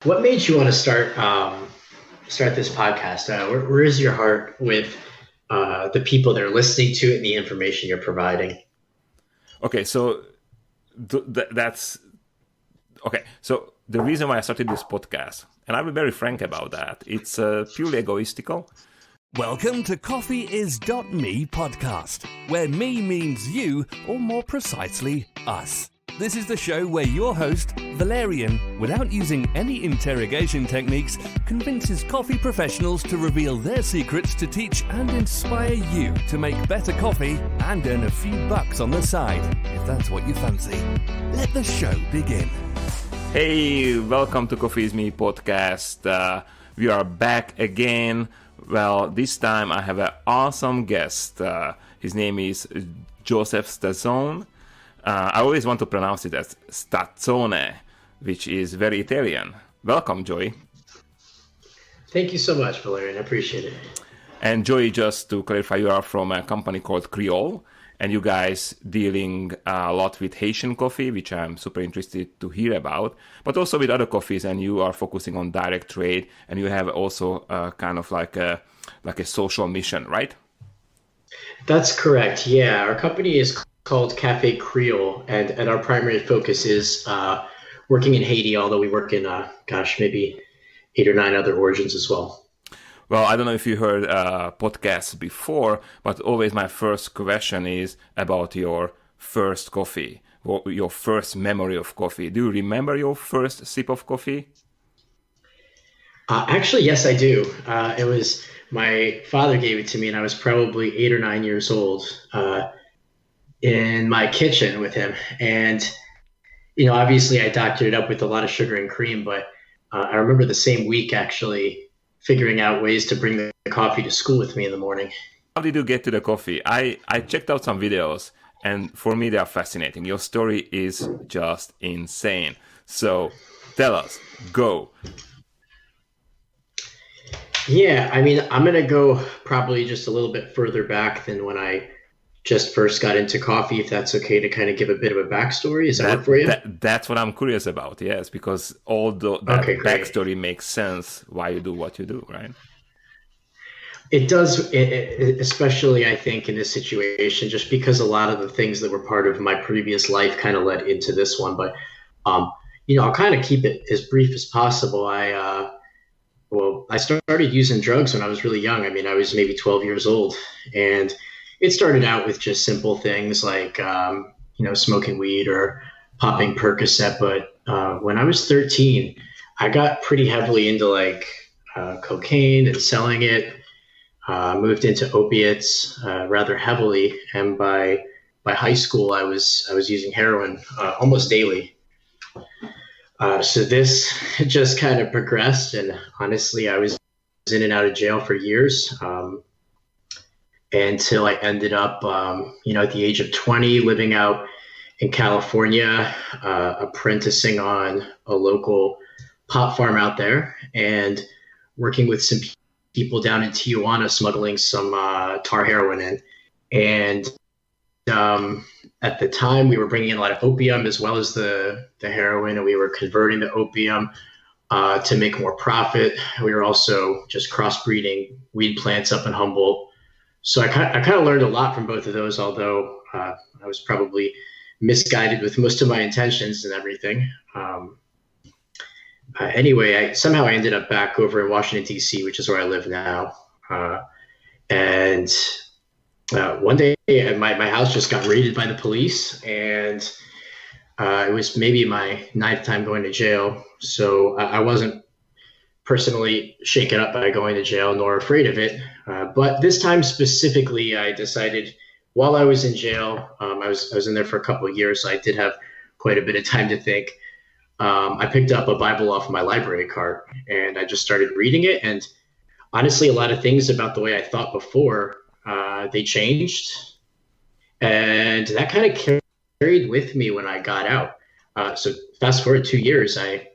What made you want to start this podcast? Where is your heart with the people that are listening to it and the information you're providing? Okay, so that's okay. So the reason why I started this podcast, and I'll be very frank about that, it's purely egoistical. Welcome to CoffeeIs.me podcast, where me means you, or more precisely, us. This is the show where your host, Valerian, without using any interrogation techniques, convinces coffee professionals to reveal their secrets to teach and inspire you to make better coffee and earn a few bucks on the side, if that's what you fancy. Let the show begin. Hey, welcome to Coffee Is Me podcast. We are back again. Well, this time I have an awesome guest. His name is Joseph Stazzone. I always want to pronounce it as Stazzone, which is very Italian. Welcome, Joey. Thank you so much, Valerian. I appreciate it. And Joey, just to clarify, you are from a company called Kreyol, and you guys dealing a lot with Haitian coffee, which I'm super interested to hear about, but also with other coffees, and you are focusing on direct trade, and you have also kind of like a social mission, right? That's correct. Yeah, our company is called Cafe Kreyol, and our primary focus is working in Haiti, although we work in, maybe 8 or 9 other origins as well. Well, I don't know if you heard podcasts before, but always my first question is about your first coffee, or your first memory of coffee. Do you remember your first sip of coffee? Actually, yes, I do. It was my father gave it to me, and I was probably 8 or 9 years old. In my kitchen with him. And, obviously I doctored it up with a lot of sugar and cream, but I remember the same week actually figuring out ways to bring the coffee to school with me in the morning. How did you get to the coffee? I checked out some videos, and for me they are fascinating. Your story is just insane. So tell us, go. Yeah, I mean, I'm going to go probably just a little bit further back than when I just first got into coffee, if that's okay to kind of give a bit of a backstory. Is that work for you? That's what I'm curious about, yes, because all that backstory makes sense why you do what you do, right? It does, especially I think in this situation, just because a lot of the things that were part of my previous life kind of led into this one. But, I'll kind of keep it as brief as possible. I started using drugs when I was really young. I mean, I was maybe 12 years old, and it started out with just simple things like, smoking weed or popping Percocet. But when I was 13, I got pretty heavily into cocaine and selling it. Moved into opiates rather heavily, and by high school, I was using heroin almost daily. So this just kind of progressed, and honestly, I was in and out of jail for years. Until I ended up, at the age of 20, living out in California, apprenticing on a local pot farm out there, and working with some people down in Tijuana, smuggling some tar heroin in. And at the time, we were bringing in a lot of opium as well as the heroin, and we were converting the opium to make more profit. We were also just crossbreeding weed plants up in Humboldt. So I kind of learned a lot from both of those, although I was probably misguided with most of my intentions and everything. Anyway, I ended up back over in Washington, D.C., which is where I live now. And one day my house just got raided by the police, and it was maybe my 9th time going to jail. So I wasn't personally shaken up by going to jail, nor afraid of it. But this time specifically, I decided while I was in jail, I was in there for a couple of years, so I did have quite a bit of time to think. I picked up a Bible off my library cart, and I just started reading it. And honestly, a lot of things about the way I thought before, they changed. And that kind of carried with me when I got out. So fast forward 2 years, I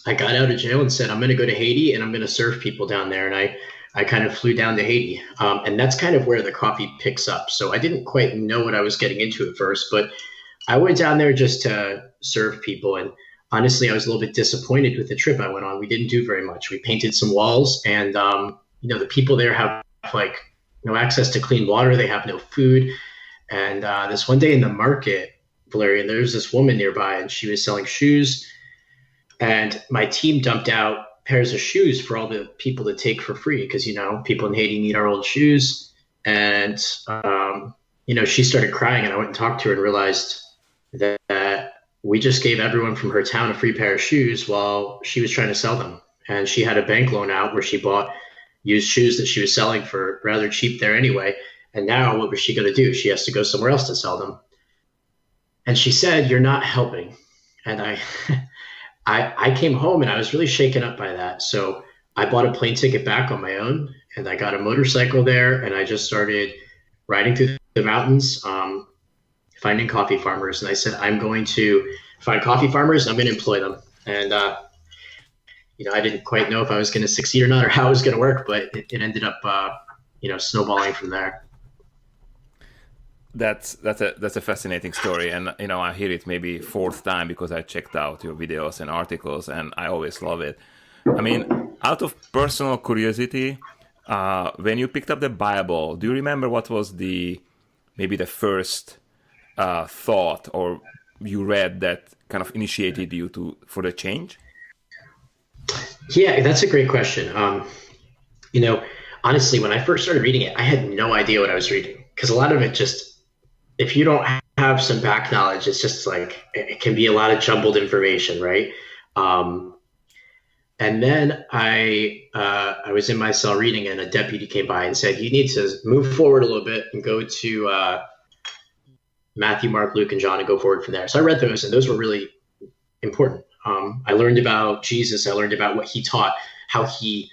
got out of jail and said, I'm going to go to Haiti and I'm going to serve people down there. And I kind of flew down to Haiti. And that's kind of where the coffee picks up. So I didn't quite know what I was getting into at first, but I went down there just to serve people. And honestly, I was a little bit disappointed with the trip I went on. We didn't do very much. We painted some walls, and the people there have like no access to clean water. They have no food. And this one day in the market, Valerian, there's this woman nearby, and she was selling shoes. And my team dumped out pairs of shoes for all the people to take for free because, people in Haiti need our old shoes. And, she started crying, and I went and talked to her and realized that we just gave everyone from her town a free pair of shoes while she was trying to sell them. And she had a bank loan out where she bought used shoes that she was selling for rather cheap there anyway. And now what was she going to do? She has to go somewhere else to sell them. And she said, "You're not helping." And I came home and I was really shaken up by that. So I bought a plane ticket back on my own, and I got a motorcycle there, and I just started riding through the mountains, finding coffee farmers. And I said, I'm going to find coffee farmers, and I'm going to employ them. And, I didn't quite know if I was going to succeed or not, or how it was going to work, but it ended up, snowballing from there. That's a fascinating story, and I hear it maybe fourth time because I checked out your videos and articles, and I always love it. I mean, out of personal curiosity, when you picked up the Bible, do you remember what was maybe the first thought or you read that kind of initiated you for the change? Yeah, that's a great question. Honestly, when I first started reading it, I had no idea what I was reading because a lot of it just, if you don't have some back knowledge, it's just like, it can be a lot of jumbled information, right? And then I was in my cell reading, and a deputy came by and said, "You need to move forward a little bit and go to Matthew, Mark, Luke, and John, and go forward from there." So I read those, and those were really important. I learned about Jesus. I learned about what he taught, how he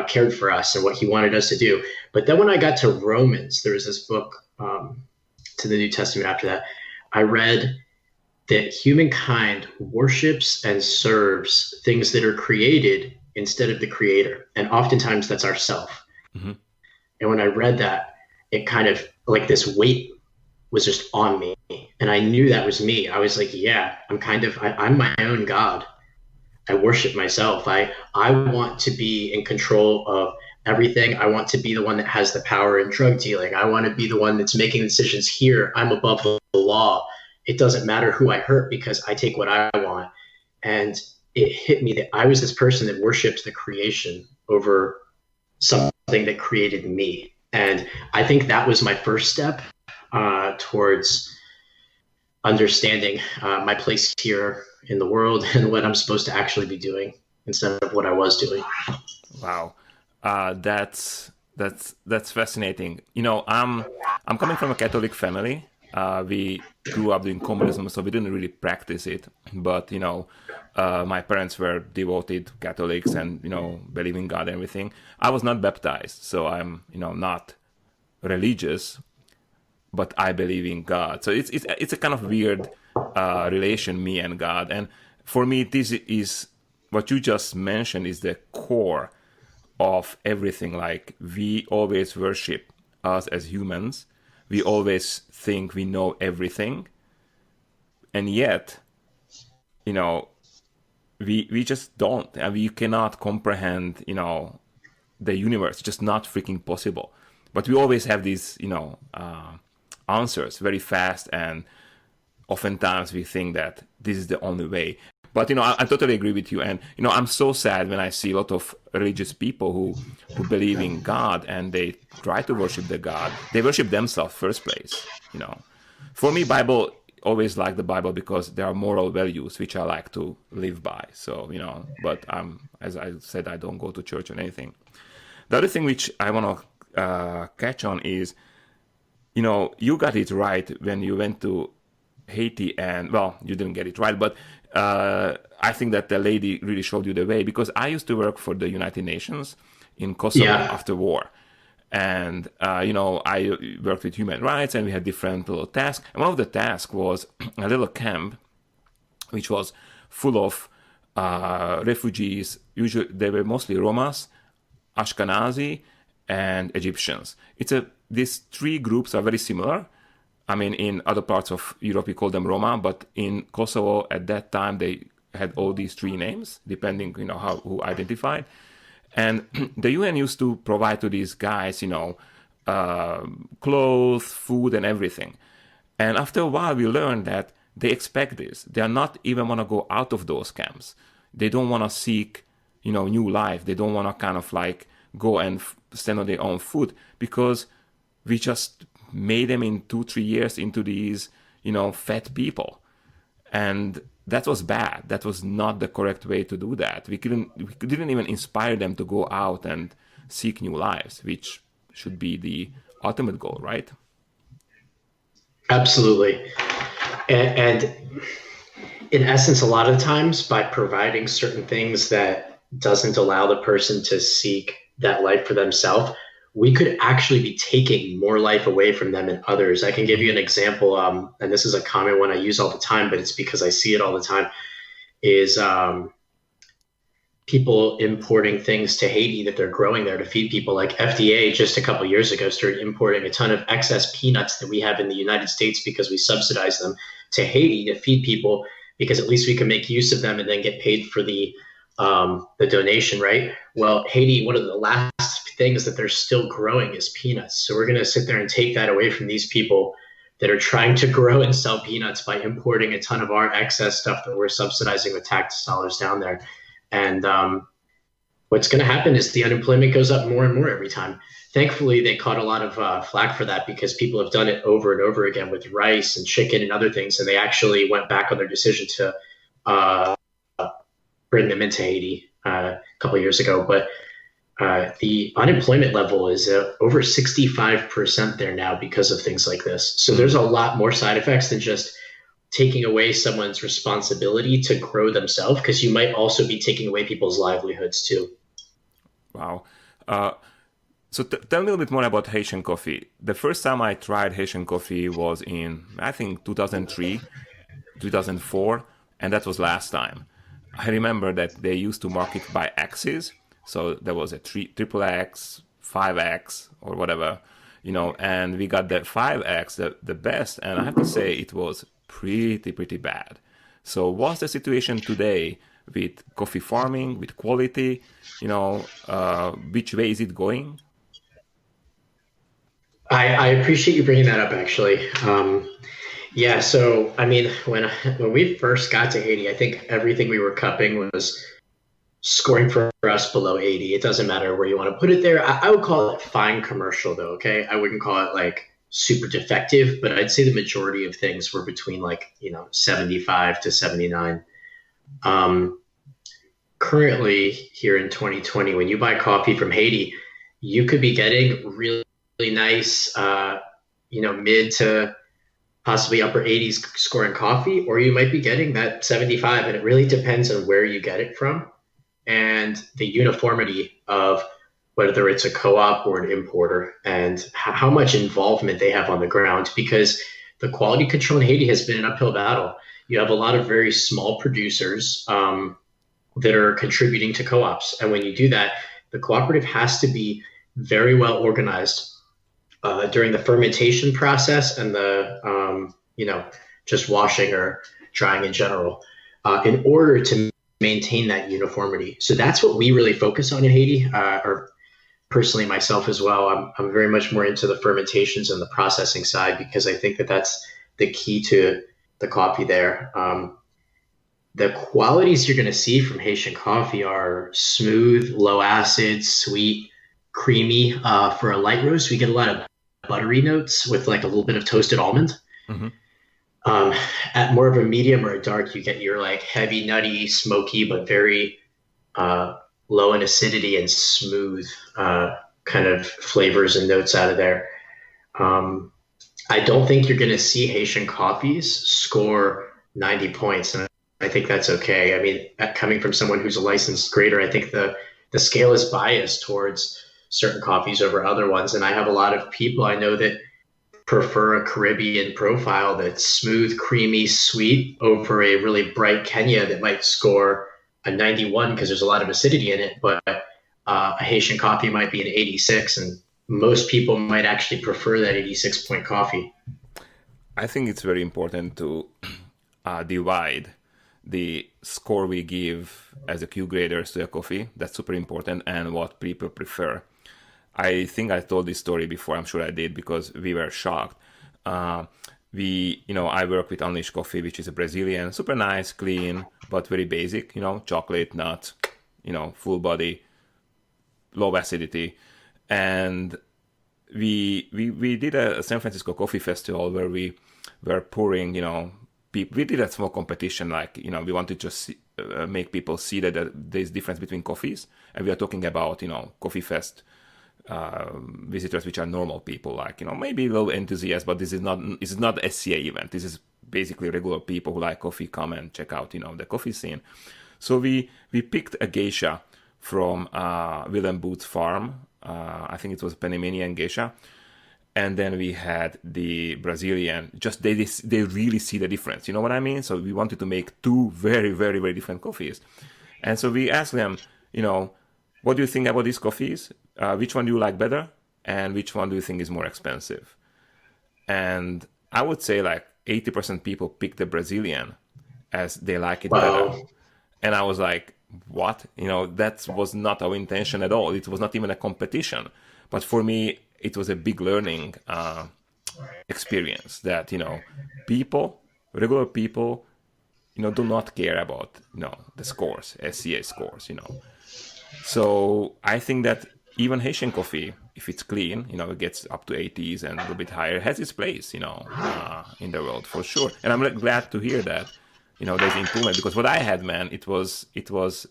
cared for us, and what he wanted us to do. But then when I got to Romans, there was this book to the New Testament after that. I read that humankind worships and serves things that are created instead of the creator. And oftentimes that's ourself. Mm-hmm. And when I read that, it kind of like this weight was just on me. And I knew that was me. I was like, yeah, I'm my own God. I worship myself. I want to be in control of everything. I want to be the one that has the power in drug dealing. I want to be the one that's making decisions here. I'm above the law. It doesn't matter who I hurt because I take what I want. And it hit me that I was this person that worshipped the creation over something that created me. And I think that was my first step towards understanding my place here in the world and what I'm supposed to actually be doing instead of what I was doing. Wow. That's fascinating. I'm coming from a Catholic family. We grew up doing communism, so we didn't really practice it. But, my parents were devoted Catholics and, believe in God and everything. I was not baptized, so I'm, not religious, but I believe in God. So it's a kind of weird relation, me and God. And for me, this is what you just mentioned is the core of everything. Like, we always worship us as humans. We always think we know everything. And yet, we just don't. And we cannot comprehend, the universe. It's just not freaking possible. But we always have these, answers very fast. And oftentimes we think that this is the only way. But, I totally agree with you. And, I'm so sad when I see a lot of religious people who believe in God and they try to worship the God. They worship themselves first place, For me, Bible, always like the Bible because there are moral values which I like to live by. So, but as I said, I don't go to church or anything. The other thing which I want to catch on is, you got it right when you went to Haiti and, well, you didn't get it right, but I think that the lady really showed you the way because I used to work for the United Nations in Kosovo after war. And, I worked with human rights and we had different little tasks. And one of the tasks was a little camp, which was full of refugees. Usually they were mostly Romas, Ashkenazi, and Egyptians. These three groups are very similar. I mean, in other parts of Europe, we call them Roma, but in Kosovo at that time, they had all these three names, depending, who identified. And the UN used to provide to these guys, clothes, food, and everything. And after a while, we learned that they expect this. They are not even want to go out of those camps. They don't want to seek, new life. They don't want to kind of like go and stand on their own foot, because we just made them in 2-3 years into these, fat people. And that was bad. That was not the correct way to do that. We didn't even inspire them to go out and seek new lives, which should be the ultimate goal, right? Absolutely. And in essence, a lot of times by providing certain things that doesn't allow the person to seek that life for themselves, we could actually be taking more life away from them and others. I can give you an example, and this is a common one I use all the time, but it's because I see it all the time, is people importing things to Haiti that they're growing there to feed people. Like FDA just a couple of years ago started importing a ton of excess peanuts that we have in the United States because we subsidize them to Haiti to feed people, because at least we can make use of them and then get paid for the donation, right? Well, Haiti, one of the last things that they're still growing is peanuts. So we're going to sit there and take that away from these people that are trying to grow and sell peanuts by importing a ton of our excess stuff that we're subsidizing with tax dollars down there. And what's going to happen is the unemployment goes up more and more every time. Thankfully, they caught a lot of flack for that, because people have done it over and over again with rice and chicken and other things. And they actually went back on their decision to bring them into Haiti a couple of years ago. But the unemployment level is over 65% there now because of things like this. So there's a lot more side effects than just taking away someone's responsibility to grow themselves, because you might also be taking away people's livelihoods too. Wow. So tell me a little bit more about Haitian coffee. The first time I tried Haitian coffee was in, I think, 2003, 2004, and that was last time. I remember that they used to market by X's. So there was a triple X, 5X, or whatever, and we got the 5X, the best, and I have to say it was pretty bad. So what's the situation today with coffee farming, with quality? Which way is it going? I appreciate you bringing that up, actually. Yeah, so I mean, when we first got to Haiti, I think everything we were cupping was scoring for us below 80. It doesn't matter where you want to put it there. I would call it fine commercial, though. Okay, I wouldn't call it like super defective, but I'd say the majority of things were between 75 to 79. Currently, here in 2020, when you buy coffee from Haiti, you could be getting really nice, mid to possibly upper 80s scoring coffee, or you might be getting that 75, and it really depends on where you get it from and the uniformity of whether it's a co-op or an importer, and how much involvement they have on the ground, because the quality control in Haiti has been an uphill battle. You have a lot of very small producers that are contributing to co-ops. And when you do that, the cooperative has to be very well organized during the fermentation process and the, just washing or drying in general, in order to maintain that uniformity. So that's what we really focus on in Haiti, or personally myself as well. I'm very much more into the fermentations and the processing side, because I think that that's the key to the coffee there. The qualities you're going to see from Haitian coffee are smooth, low acid, sweet, creamy. For a light roast, we get a lot of buttery notes with like a little bit of toasted almond. Mm-hmm. At more of a medium or a dark, you get your like heavy, nutty, smoky, but very low in acidity and smooth kind of flavors and notes out of there. I don't think you're going to see Haitian coffees score 90 points, and I think that's okay. I mean, coming from someone who's a licensed grader, I think the scale is biased towards certain coffees over other ones. And I have a lot of people I know that prefer a Caribbean profile that's smooth, creamy, sweet over a really bright Kenya that might score a 91 because there's a lot of acidity in it. But a Haitian coffee might be an 86, and most people might actually prefer that 86-point coffee. I think it's very important to divide the score we give as a Q graders to a coffee. That's super important, and what people prefer. I think I told this story before. I'm sure I did, because we were shocked. I work with Unleashed Coffee, which is a Brazilian, super nice, clean, but very basic. Chocolate, nuts, full body, low acidity, and we did a San Francisco Coffee Festival where we were pouring, we did a small competition, like, we wanted to just make people see that there's difference between coffees, and we are talking about, Coffee Fest visitors, which are normal people, like, maybe a little enthusiasts, but this is not a SCA event. This is basically regular people who like coffee, come and check out, the coffee scene. So we picked a geisha from Willem Booth's farm. I think it was Panamanian geisha. And then we had the Brazilian. Just they really see the difference. You know what I mean? So we wanted to make two very, very, very different coffees. And so we asked them, what do you think about these coffees? Which one do you like better? And which one do you think is more expensive? And I would say like 80% people pick the Brazilian as they like it better. And I was like, what? That was not our intention at all. It was not even a competition. But for me, it was a big learning experience that, regular people, do not care about, the scores, SCA scores, So I think that even Haitian coffee, if it's clean, it gets up to 80s and a little bit higher, has its place, in the world for sure. And I'm glad to hear that, there's improvement, because what I had, man, it was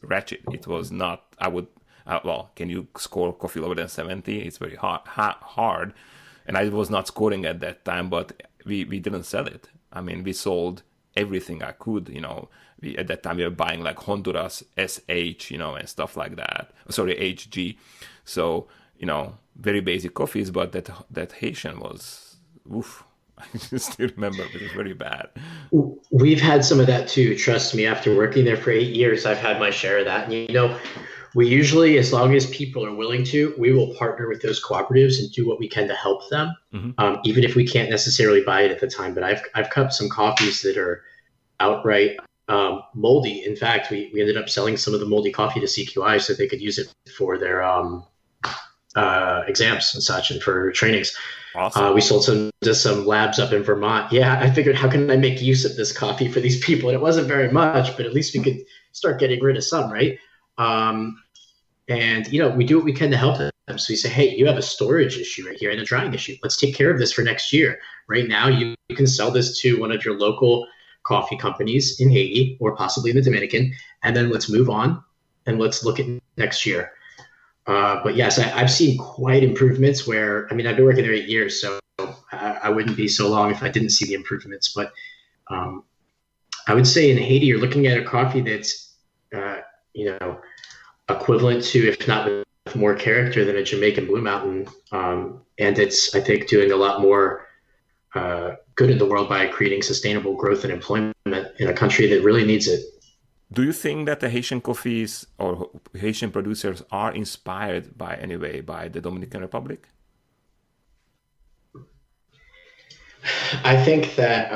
wretched. It was not, can you score coffee lower than 70? It's very hard. And I was not scoring at that time, but we didn't sell it. I mean, we sold everything I could, at that time we were buying like Honduras SH, and stuff like that. Sorry, HG. So, very basic coffees, but that Haitian was, oof. I still remember it was very bad. We've had some of that too. Trust me, after working there for 8 years, I've had my share of that. And, we usually, as long as people are willing to, we will partner with those cooperatives and do what we can to help them, even if we can't necessarily buy it at the time. But I've cupped some coffees that are outright moldy. In fact, we ended up selling some of the moldy coffee to CQI so they could use it for their exams and such, and for trainings. Awesome. We sold some to some labs up in Vermont. Yeah, I figured, how can I make use of this coffee for these people? And it wasn't very much, but at least we could start getting rid of some, right? And, we do what we can to help them. So we say, hey, you have a storage issue right here and a drying issue. Let's take care of this for next year. Right now, you can sell this to one of your local coffee companies in Haiti or possibly in the Dominican, and then let's move on and let's look at next year. But yes, I've seen quite improvements where, I've been working there 8 years, so I wouldn't be so long if I didn't see the improvements. But I would say in Haiti, you're looking at a coffee that's, equivalent to, if not with more character than a Jamaican Blue Mountain. And it's, I think, doing a lot more good in the world by creating sustainable growth and employment in a country that really needs it. Do you think that the Haitian coffees or Haitian producers are inspired by the Dominican Republic? I think that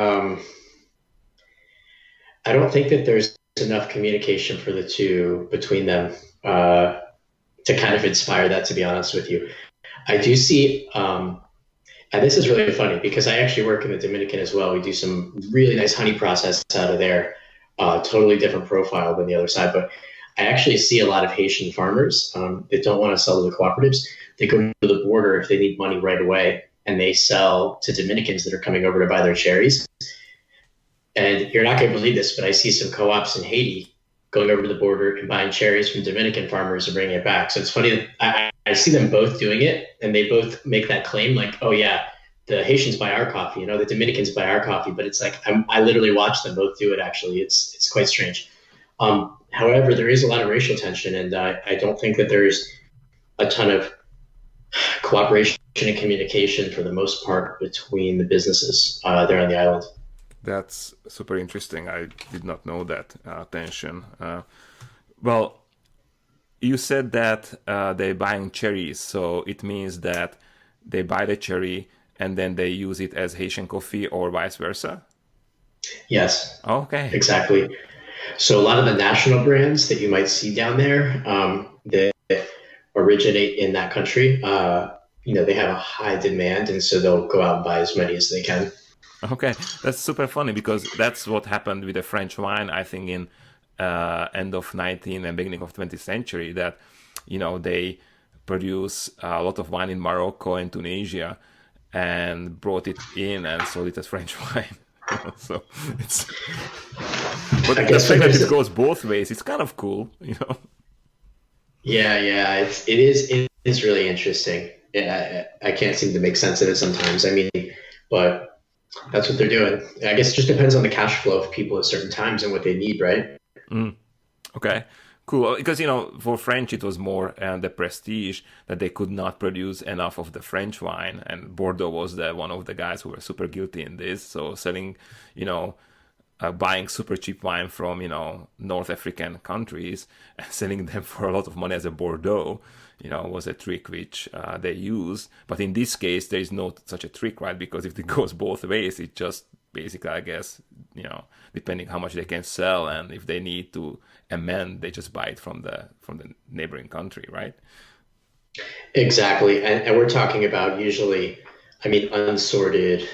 I don't think that there's enough communication for the two between them to kind of inspire that, to be honest with you. I do see, and this is really funny because I actually work in the Dominican as well. We do some really nice honey process out of there. Totally different profile than the other side, but I actually see a lot of Haitian farmers that don't want to sell to the cooperatives. They go to the border if they need money right away, and they sell to Dominicans that are coming over to buy their cherries. And you're not going to believe this, but I see some co-ops in Haiti going over to the border and buying cherries from Dominican farmers and bringing it back. So it's funny that I see them both doing it, and they both make that claim like, oh yeah, the Haitians buy our coffee, the Dominicans buy our coffee, but it's like, I literally watch them both do it. Actually, it's quite strange. However, there is a lot of racial tension, and I don't think that there's a ton of cooperation and communication for the most part between the businesses there on the island. That's super interesting. I did not know that tension. Well, you said that they're buying cherries, so it means that they buy the cherry and then they use it as Haitian coffee or vice versa? Yes. Okay. Exactly. So a lot of the national brands that you might see down there that originate in that country, they have a high demand, and so they'll go out and buy as many as they can. Okay, that's super funny because that's what happened with the French wine, I think, in end of 19th and beginning of 20th century, that, they produce a lot of wine in Morocco and Tunisia and brought it in and sold it as French wine. So it's, but I the guess fact that because it goes both ways, it's kind of cool. yeah, it is really interesting. Yeah, I can't seem to make sense of it sometimes. I mean, but that's what they're doing. I guess it just depends on the cash flow of people at certain times and what they need, right? Mm. Okay, cool. Because, for French, it was more the prestige that they could not produce enough of the French wine. And Bordeaux was one of the guys who were super guilty in this. So selling, buying super cheap wine from, North African countries and selling them for a lot of money as a Bordeaux, was a trick which they use. But in this case, there is no such a trick, right? Because if it goes both ways, it just basically, I guess, depending how much they can sell, and if they need to amend, they just buy it from the neighboring country, right? Exactly. And we're talking about usually, I mean, unsorted,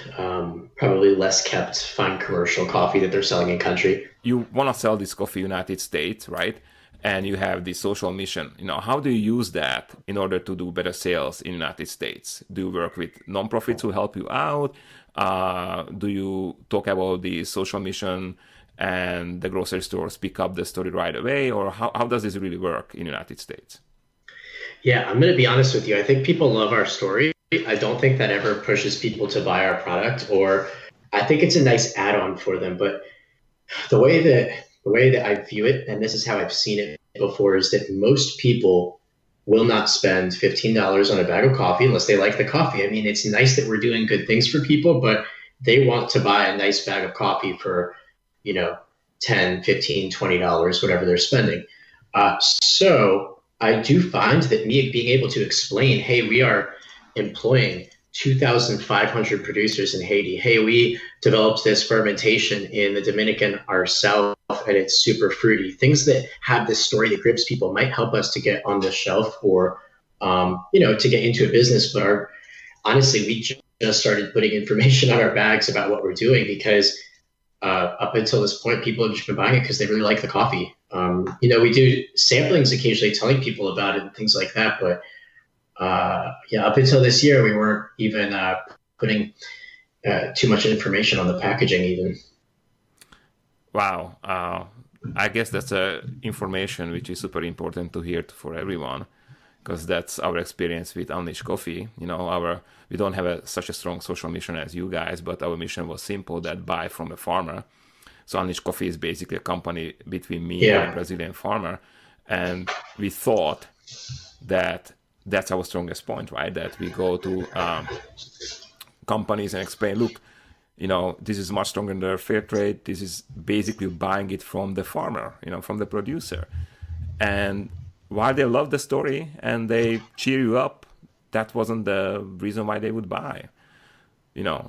probably less kept, fine commercial coffee that they're selling in country. You want to sell this coffee United States, right? And you have the social mission. How do you use that in order to do better sales in United States? Do you work with nonprofits who help you out? Do you talk about the social mission and the grocery stores pick up the story right away? Or how does this really work in United States? Yeah, I'm going to be honest with you. I think people love our story. I don't think that ever pushes people to buy our product, or I think it's a nice add-on for them. But the way that I view it, and this is how I've seen it before, is that most people will not spend $15 on a bag of coffee unless they like the coffee. I mean, it's nice that we're doing good things for people, but they want to buy a nice bag of coffee for, 10, 15, $20, whatever they're spending. So I do find that me being able to explain, hey, we are employing 2,500 producers in Haiti. Hey, we developed this fermentation in the Dominican ourselves, and it's super fruity. Things that have this story that grips people might help us to get on the shelf, or, to get into a business. But honestly, we just started putting information on our bags about what we're doing because up until this point, people have just been buying it because they really like the coffee. We do samplings occasionally, telling people about it and things like that, but up until this year, we weren't even putting too much information on the packaging even. Wow. I guess that's information which is super important to hear for everyone, because that's our experience with Unleash Coffee. We don't have such a strong social mission as you guys, but our mission was simple, that buy from a farmer. So Unleash Coffee is basically a company between me and a Brazilian farmer. And we thought that that's our strongest point, right? That we go to companies and explain, look, this is much stronger than fair trade. This is basically buying it from the farmer, from the producer. And while they love the story and they cheer you up, that wasn't the reason why they would buy.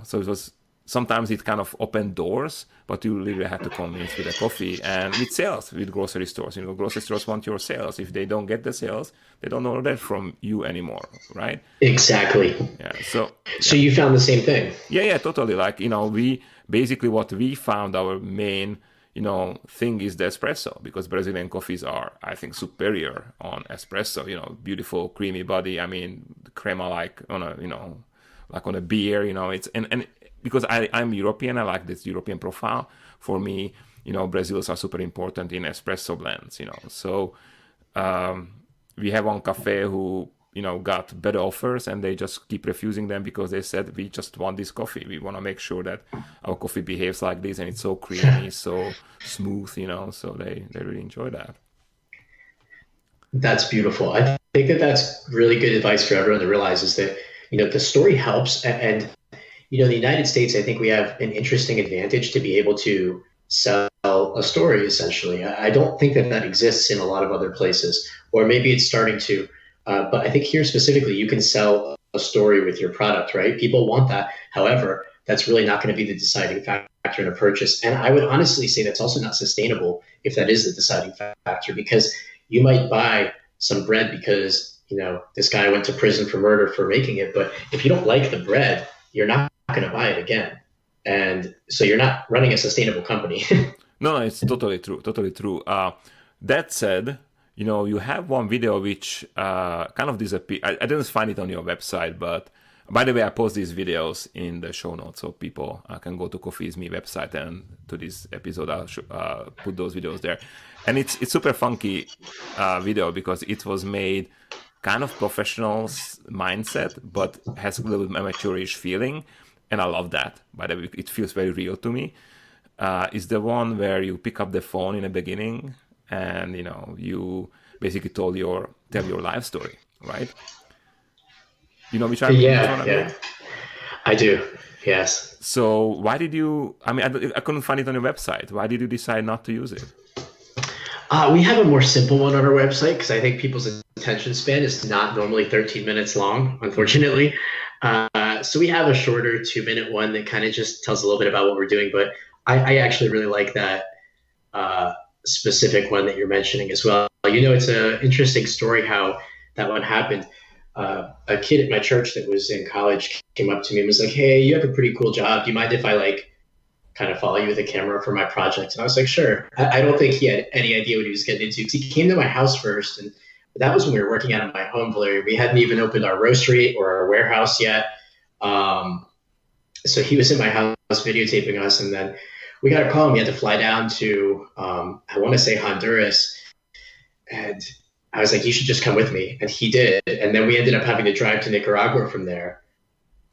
So it was, sometimes it kind of opened doors, but you really had to convince with the coffee and with sales, with grocery stores. Grocery stores want your sales. If they don't get the sales, they don't order from you anymore, right? Exactly. Yeah. So you found the same thing? Yeah, totally. Like, we basically, what we found, our main, thing is the espresso, because Brazilian coffees are, I think, superior on espresso. Beautiful creamy body. I mean, crema like on a, like on a beer. It's and because I'm European, I like this European profile. For me, Brazils are super important in espresso blends. So we have one cafe who got better offers, and they just keep refusing them because they said, we just want this coffee. We want to make sure that our coffee behaves like this, and it's so creamy, so smooth, so they really enjoy that. That's beautiful. I think that that's really good advice for everyone to realize, is that, the story helps. And the United States, I think we have an interesting advantage to be able to sell a story, essentially. I don't think that exists in a lot of other places, or maybe it's starting to. But I think here specifically, you can sell a story with your product, right? People want that. However, that's really not going to be the deciding factor in a purchase. And I would honestly say that's also not sustainable if that is the deciding factor, because you might buy some bread because, this guy went to prison for murder for making it. But if you don't like the bread, you're not going to buy it again. And so you're not running a sustainable company. No, it's totally true. Totally true. That said, you have one video which kind of disappeared. I didn't find it on your website, but by the way, I post these videos in the show notes, so people can go to Coffee Is Me website, and to this episode, I'll put those videos there. And it's super funky video because it was made kind of professional mindset, but has a little amateurish feeling, and I love that. By the way, it feels very real to me. It's the one where you pick up the phone in the beginning, and you basically tell your life story, right? You know which I mean? Yeah, I do. Yes. So why did you? I mean, I couldn't find it on your website. Why did you decide not to use it? We have a more simple one on our website because I think people's attention span is not normally 13 minutes long, unfortunately. So we have a shorter 2-minute one that kind of just tells a little bit about what we're doing. But I actually really like that specific one that you're mentioning as well. It's an interesting story how that one happened. A kid at my church that was in college came up to me and was like, "Hey, you have a pretty cool job. Do you mind if I kind of follow you with a camera for my project?" And I was like, "Sure." I don't think he had any idea what he was getting into, because he came to my house first, and that was when we were working out of my home, Valeria. We hadn't even opened our roastery or our warehouse yet. So he was in my house videotaping us, and then we got a call and we had to fly down to, I want to say Honduras. And I was like, "You should just come with me." And he did. And then we ended up having to drive to Nicaragua from there.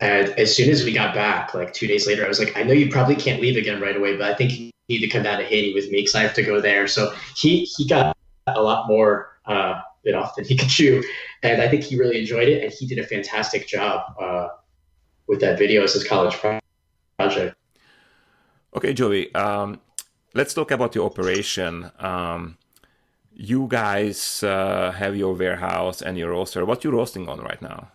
And as soon as we got back, like 2 days later, I was like, "I know you probably can't leave again right away, but I think you need to come down to Haiti with me because I have to go there." So he got a lot more bit off than he could chew. And I think he really enjoyed it. And he did a fantastic job with that video as his college project. Okay, Joey, let's talk about your operation. You guys have your warehouse and your roaster. What are you roasting on right now?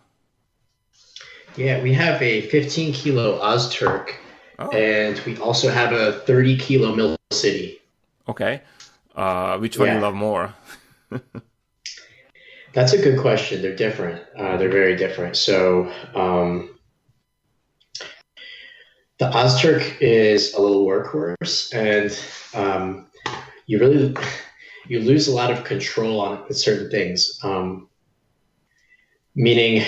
Yeah, we have a 15-kilo Ozturk, and we also have a 30-kilo Mill City. Okay. Which one do you love more? That's a good question. They're different. They're very different. So the Ozturk is a little workhorse, and you lose a lot of control on certain things. Meaning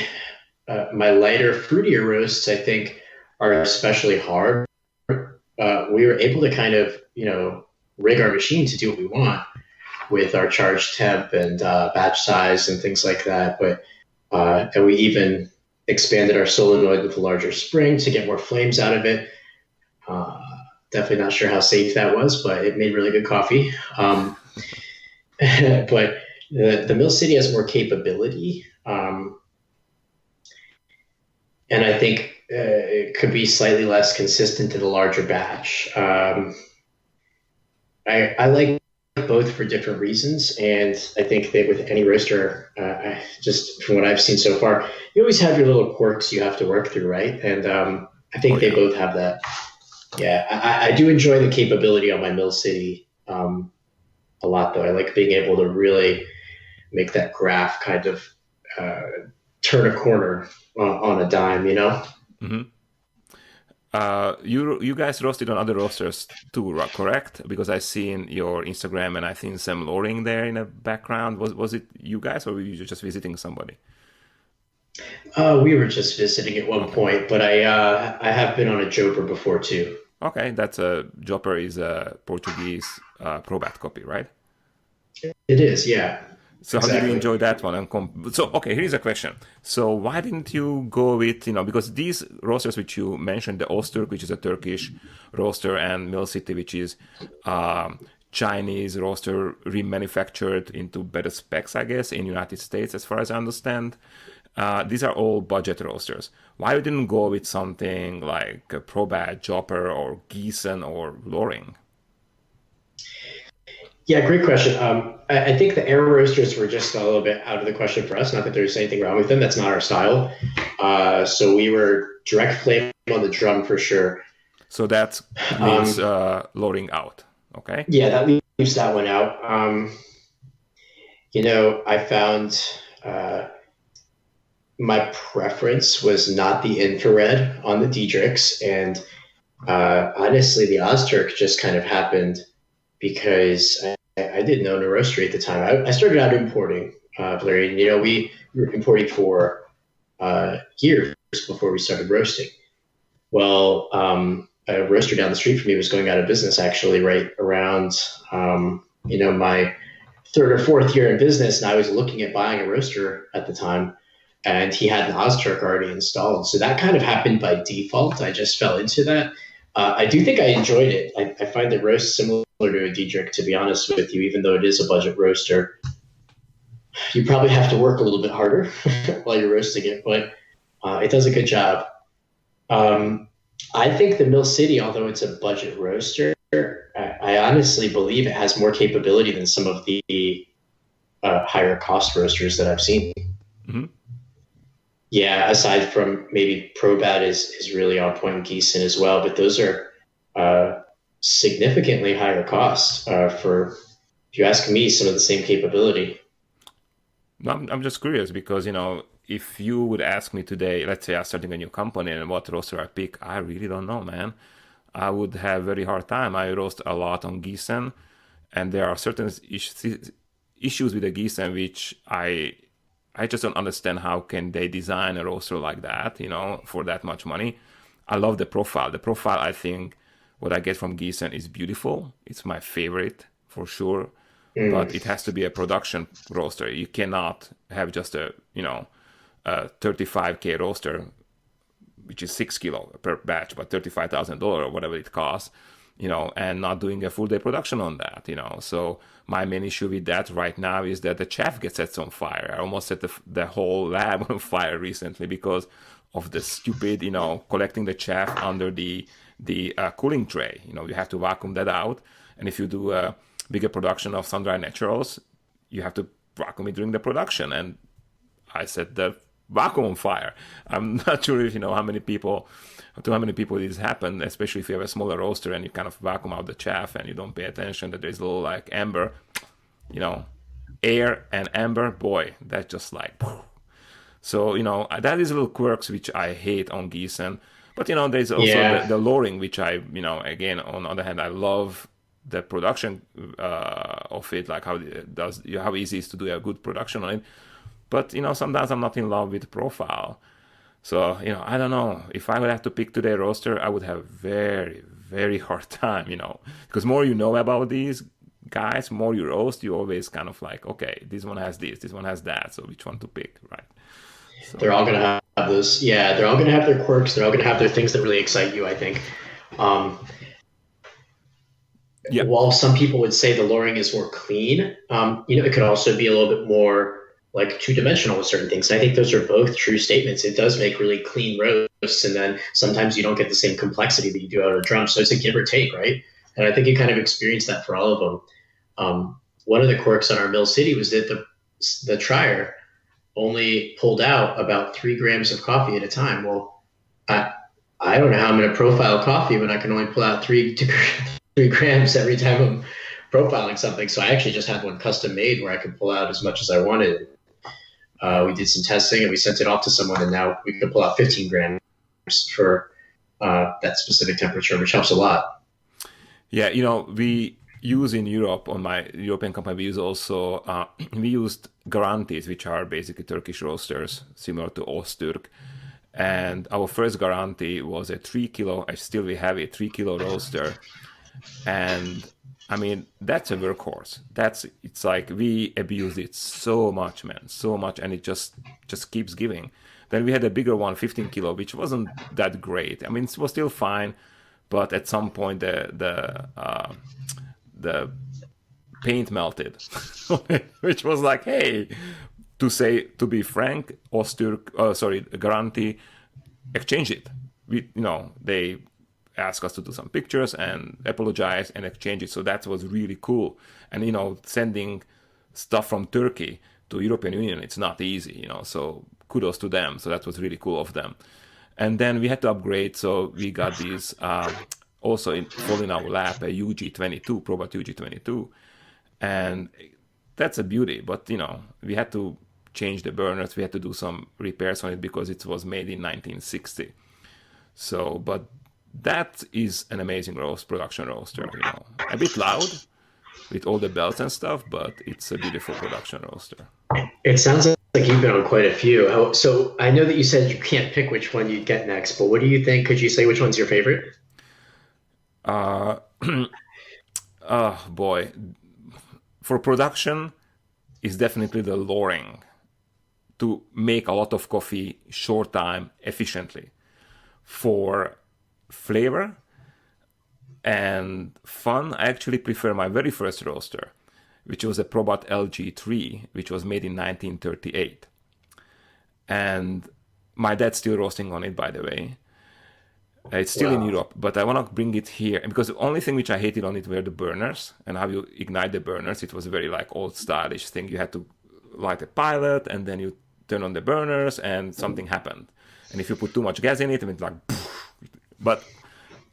my lighter, fruitier roasts, I think, are especially hard. We were able to kind of, rig our machine to do what we want with our charge temp and batch size and things like that. But and we even expanded our solenoid with a larger spring to get more flames out of it. Definitely not sure how safe that was, but it made really good coffee. But the Mill City has more capability. And I think it could be slightly less consistent to the larger batch. I like both for different reasons. And I think that with any roaster, just from what I've seen so far, you always have your little quirks you have to work through, right? And I think they both have that. Yeah, I do enjoy the capability on my Mill City a lot, though. I like being able to really make that graph kind of turn a corner on a dime, Mm-hmm. You guys roasted on other roasters too, correct? Because I seen your Instagram and I seen some lowering there in the background. Was it you guys, or were you just visiting somebody? We were just visiting at one point, but I have been on a Joper before too. Okay, that's a Joper is a Portuguese Probat copy, right? It is, yeah. So exactly. How did you enjoy that one? So, okay, here's a question. So why didn't you go with, because these roasters which you mentioned, the Ozturk, which is a Turkish roaster, and Mill City, which is Chinese roaster remanufactured into better specs, I guess, in United States, as far as I understand. These are all budget roasters. Why you didn't go with something like a Probat, Jopper, or Gießen, or Loring? Yeah, great question. I think the air roasters were just a little bit out of the question for us. Not that there's anything wrong with them. That's not our style. So we were direct flame on the drum for sure. So that leaves lowering out. Okay. Yeah, that leaves that one out. I found my preference was not the infrared on the Diedrichs, and honestly, the Ozturk just kind of happened because I didn't own a roastery at the time. I started out importing, Larry. We were importing for years before we started roasting. Well, a roaster down the street from me was going out of business actually right around, my third or fourth year in business. And I was looking at buying a roaster at the time, and he had an Ozturk already installed. So that kind of happened by default. I just fell into that. I do think I enjoyed it. I find the roast similar to a Diedrich, to be honest with you, even though it is a budget roaster. You probably have to work a little bit harder while you're roasting it, but it does a good job. I think the Mill City, although it's a budget roaster, I honestly believe it has more capability than some of the higher cost roasters that I've seen. Mm-hmm. Yeah, aside from maybe Probat is really on point, Gießen as well, but those are significantly higher cost for, if you ask me, some of the same capability. I'm just curious because, if you would ask me today, let's say I'm starting a new company and what roaster I pick, I really don't know, man. I would have very hard time. I roast a lot on Gießen, and there are certain issues with the Gießen which I just don't understand how can they design a roaster like that, for that much money. I love the profile. The profile, I think, what I get from Gießen is beautiful. It's my favorite for sure. But it has to be a production roaster. You cannot have just a 35K roaster, which is 6 kilo per batch, but $35,000 or whatever it costs, and not doing a full day production on that, So my main issue with that right now is that the chaff gets set on fire. I almost set the whole lab on fire recently because of the stupid, collecting the chaff under the cooling tray. You have to vacuum that out. And if you do a bigger production of sun-dried naturals, you have to vacuum it during the production. And I set the vacuum on fire. I'm not sure if how many people this happened, especially if you have a smaller roaster and you kind of vacuum out the chaff and you don't pay attention that there's a little like amber, air and amber, boy, that's just like, so, that is little quirks which I hate on Gießen. But, there's also the lowering, which I, again, on the other hand, I love the production of it, like how easy it is to do a good production on it. But, sometimes I'm not in love with the profile. So, I don't know. If I would have to pick today roaster, I would have very, very hard time, because more you know about these guys, more you roast, you always kind of like, okay, this one has this one has that. So which one to pick, right? So, they're all going to have those. Yeah, they're all going to have their quirks. They're all going to have their things that really excite you, I think. While some people would say the lowering is more clean, it could also be a little bit more like two-dimensional with certain things. And I think those are both true statements. It does make really clean roasts, and then sometimes you don't get the same complexity that you do out of a drum. So it's a give or take, right? And I think you kind of experience that for all of them. One of the quirks on our Mill City was that the trier only pulled out about 3 grams of coffee at a time. Well, I don't know how I'm going to profile coffee when I can only pull out 3 grams every time I'm profiling something. So I actually just had one custom made where I could pull out as much as I wanted. We did some testing and we sent it off to someone, and now we can pull out 15 grams for that specific temperature, which helps a lot. Yeah, we use in Europe, on my European company, we use also, we used Garantis, which are basically Turkish roasters, similar to Ozturk. And our first Garanti was a 3 kilo, still we have a 3 kilo roaster. And I mean, that's a workhorse. It's like we abused it so much, man, so much, and it just keeps giving. Then we had a bigger one, 15 kilo, which wasn't that great. I mean, it was still fine, but at some point the paint melted, which was like, hey, to be frank, Garanti, exchange it. They ask us to do some pictures and apologize and exchange it. So that was really cool. And, sending stuff from Turkey to European Union, it's not easy, so kudos to them. So that was really cool of them. And then we had to upgrade, so we got these also fall in our lap, a UG22, Probat UG22, and that's a beauty. But we had to change the burners, we had to do some repairs on it because it was made in 1960. So, but that is an amazing production roaster. A bit loud with all the bells and stuff, but it's a beautiful production roaster. It sounds like you've been on quite a few. So I know that you said you can't pick which one you'd get next, but what do you think? Could you say which one's your favorite? Oh boy. For production, is definitely the Loring, to make a lot of coffee short time efficiently. For flavor and fun, I actually prefer my very first roaster, which was a Probat LG3, which was made in 1938. And my dad's still roasting on it, by the way. It's still in Europe, but I want to bring it here. Because the only thing which I hated on it were the burners and how you ignite the burners. It was a very old stylish thing. You had to light a pilot and then you turn on the burners and something happened. And if you put too much gas in it, it's like, poof. But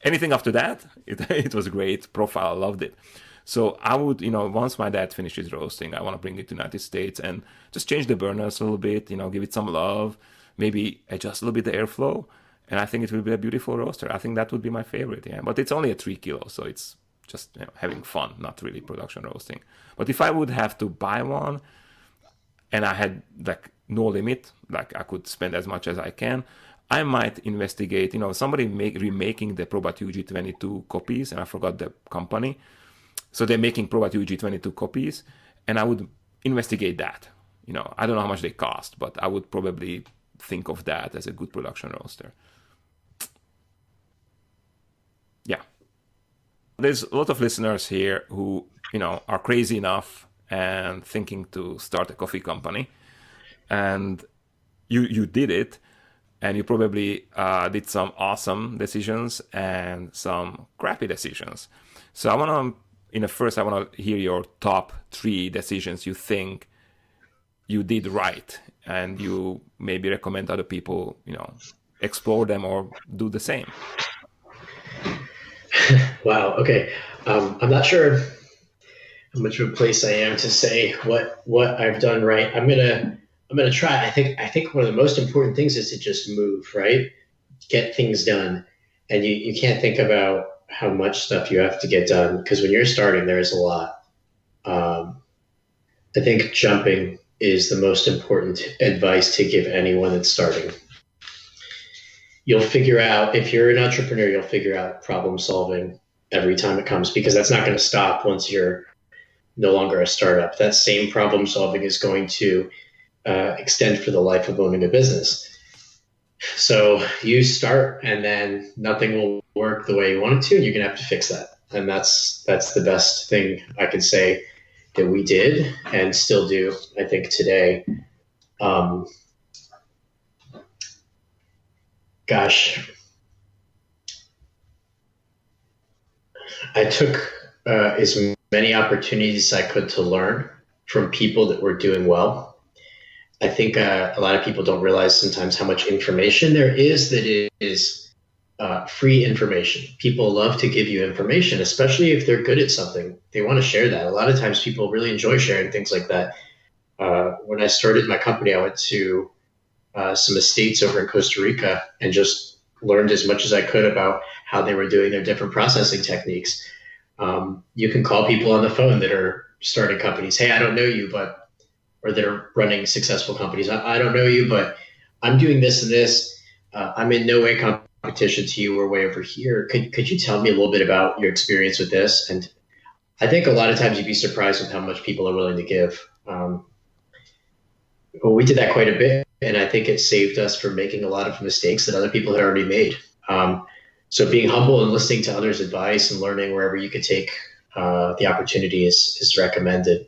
anything after that, it was great. Profile, I loved it. So I would, once my dad finishes roasting, I want to bring it to the United States and just change the burners a little bit, give it some love, maybe adjust a little bit the airflow. And I think it will be a beautiful roaster. I think that would be my favorite, yeah. But it's only a 3 kilo, so it's just having fun, not really production roasting. But if I would have to buy one and I had no limit, I could spend as much as I can, I might investigate, somebody remaking the Probat UG22 copies, and I forgot the company. So they're making Probat UG22 copies, and I would investigate that. I don't know how much they cost, but I would probably think of that as a good production roaster. Yeah. There's a lot of listeners here who, are crazy enough and thinking to start a coffee company. And you did it, and you probably did some awesome decisions and some crappy decisions. So I want to hear your top 3 decisions you think you did right, and you maybe recommend other people, explore them or do the same. Wow. Okay. I'm not sure how much of a place I am to say what I've done right. I'm gonna try. I think one of the most important things is to just move, right? Get things done, and you can't think about how much stuff you have to get done, because when you're starting, there's a lot. I think jumping is the most important advice to give anyone that's starting. You'll figure out, if you're an entrepreneur, you'll figure out problem solving every time it comes, because that's not going to stop once you're no longer a startup. That same problem solving is going to extend for the life of owning a business. So you start, and then nothing will work the way you want it to, and you're going to have to fix that. And that's the best thing I could say that we did and still do, I think, today. I took as many opportunities as I could to learn from people that were doing well. I think a lot of people don't realize sometimes how much information there is that is free information. People love to give you information, especially if they're good at something. They want to share that. A lot of times people really enjoy sharing things like that. When I started my company, I went to some estates over in Costa Rica and just learned as much as I could about how they were doing their different processing techniques. You can call people on the phone that are starting companies. Hey, I don't know you, or that are running successful companies. I don't know you, but I'm doing this and this. I'm in no way competition to you. We're way over here. Could you tell me a little bit about your experience with this? And I think a lot of times you'd be surprised with how much people are willing to give. Well, we did that quite a bit, and I think it saved us from making a lot of mistakes that other people had already made. So being humble and listening to others' advice and learning wherever you could take the opportunity is recommended.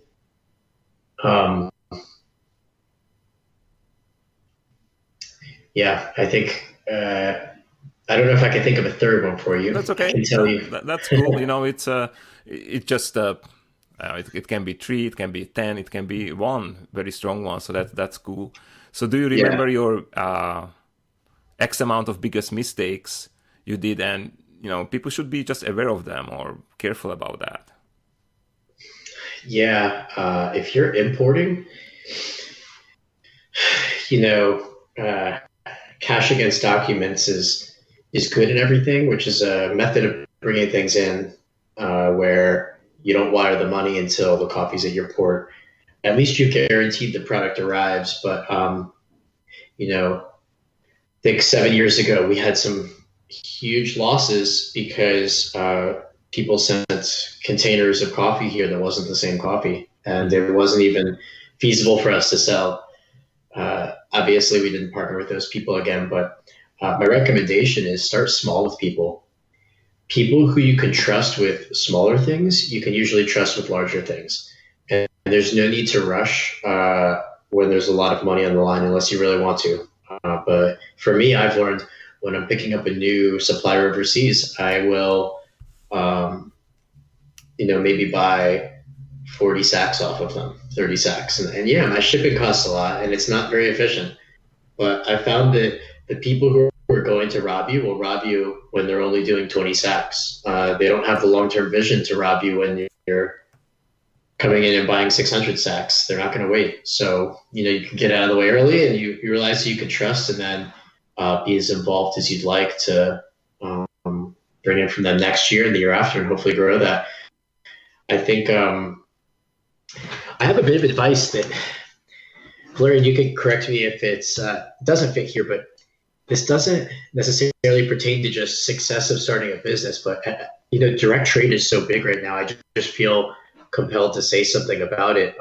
Yeah, I think I don't know if I can think of a third one for you. That's okay. I can tell you. That's cool. It just it can be 3, it can be 10, it can be 1 very strong one. So that's cool. So do you remember your X amount of biggest mistakes you did, and people should be just aware of them or careful about that. Yeah, if you're importing, cash against documents is good and everything, which is a method of bringing things in where you don't wire the money until the coffee's at your port. At least you guaranteed the product arrives. But I think 7 years ago we had some huge losses because people sent containers of coffee here that wasn't the same coffee, and it wasn't even feasible for us to sell. Obviously, we didn't partner with those people again, but my recommendation is start small with people. People who you can trust with smaller things, you can usually trust with larger things. And there's no need to rush when there's a lot of money on the line unless you really want to. But for me, I've learned when I'm picking up a new supplier overseas, I will, maybe buy 40 sacks off of them, 30 sacks. And yeah, my shipping costs a lot and it's not very efficient. But I found that the people who are going to rob you will rob you when they're only doing 20 sacks. They don't have the long-term vision to rob you when you're coming in and buying 600 sacks. They're not going to wait. So, you can get out of the way early and you realize you can trust and then be as involved as you'd like to bring in from them next year and the year after and hopefully grow that. I think I have a bit of advice that, Larry, you can correct me if it doesn't fit here, but this doesn't necessarily pertain to just success of starting a business, but direct trade is so big right now. I just feel compelled to say something about it.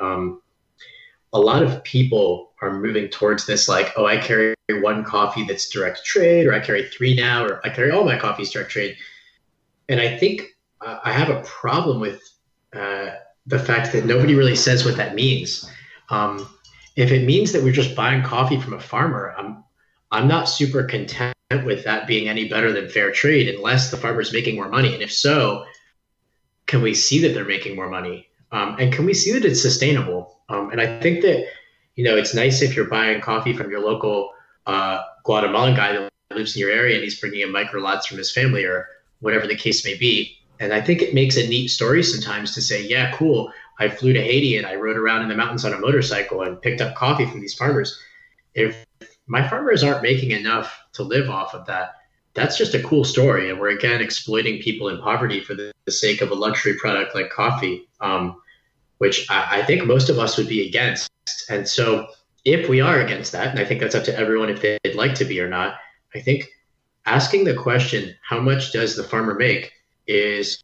A lot of people are moving towards this, like, oh, I carry one coffee that's direct trade, or I carry 3 now, or I carry all my coffees direct trade. And I think I have a problem with the fact that nobody really says what that means. If it means that we're just buying coffee from a farmer, I'm not super content with that being any better than fair trade unless the farmer's making more money. And if so, can we see that they're making more money? And can we see that it's sustainable? And I think that, it's nice if you're buying coffee from your local Guatemalan guy that lives in your area and he's bringing in micro lots from his family or whatever the case may be. And I think it makes a neat story sometimes to say, yeah, cool, I flew to Haiti and I rode around in the mountains on a motorcycle and picked up coffee from these farmers. If my farmers aren't making enough to live off of that, that's just a cool story. And we're, again, exploiting people in poverty for the sake of a luxury product like coffee, which I think most of us would be against. And so if we are against that, and I think that's up to everyone if they'd like to be or not, I think asking the question, how much does the farmer make, is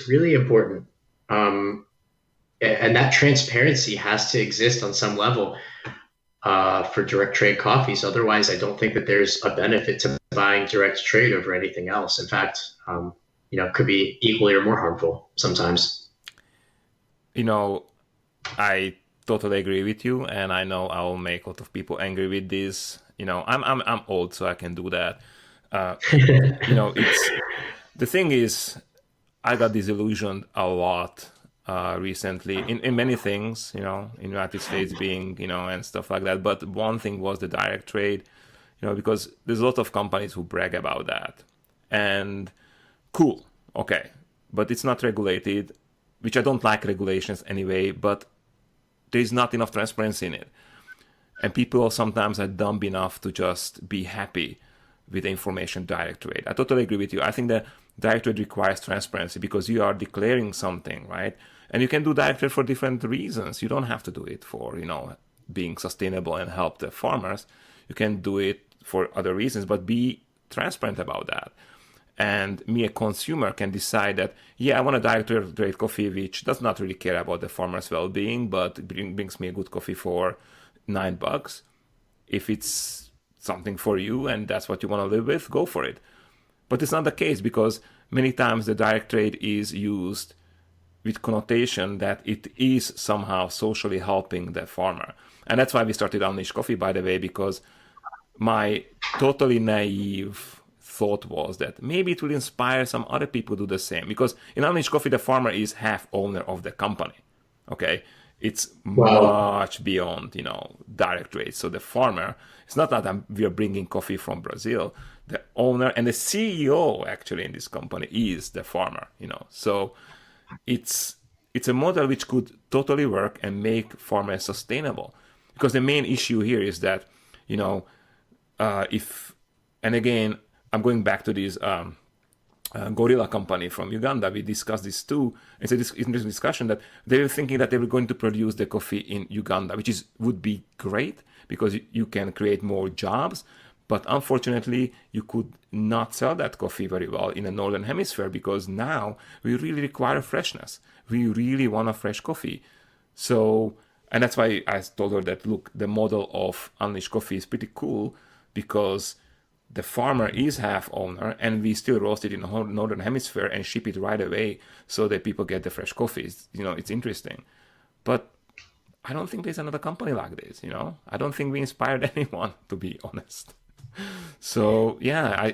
really important. And that transparency has to exist on some level for direct trade coffees. Otherwise, I don't think that there's a benefit to buying direct trade over anything else. In fact, could be equally or more harmful sometimes. I totally agree with you, and I know I'll make a lot of people angry with this. I'm old, so I can do that. It's the thing is, I got disillusioned a lot recently in many things, in the United States being, and stuff like that. But one thing was the direct trade, because there's a lot of companies who brag about that. And cool, okay, but it's not regulated, which I don't like regulations anyway, but there's not enough transparency in it. And people sometimes are dumb enough to just be happy with the information direct trade. I totally agree with you. I think that direct trade requires transparency because you are declaring something, right? And you can do direct trade for different reasons. You don't have to do it for, being sustainable and help the farmers. You can do it for other reasons, but be transparent about that. And me, a consumer, can decide that, yeah, I want a direct trade coffee which does not really care about the farmer's well-being, but brings me a good coffee for $9. If it's something for you and that's what you want to live with, go for it. But it's not the case, because many times the direct trade is used with connotation that it is somehow socially helping the farmer. And that's why we started Unleash Coffee, by the way, because my totally naive thought was that maybe it will inspire some other people to do the same. Because in Unleash Coffee, the farmer is half owner of the company. Okay, It's Wow. much beyond, direct trade. So the farmer, it's not that we are bringing coffee from Brazil. The owner and the CEO actually in this company is the farmer, So it's it's a model which could totally work and make farmers sustainable. Because the main issue here is that, you know, if and again, I'm going back to this gorilla company from Uganda. We discussed this too. It's a interesting discussion that they were thinking that they were going to produce the coffee in Uganda, which would be great because you can create more jobs. But unfortunately, you could not sell that coffee very well in the northern hemisphere because now we really require freshness. We really want a fresh coffee. So, and that's why I told her that, look, the model of Unleashed Coffee is pretty cool because the farmer is half owner and we still roast it in the northern hemisphere and ship it right away so that people get the fresh coffees. It's interesting. But I don't think there's another company like this, I don't think we inspired anyone, to be honest. So yeah,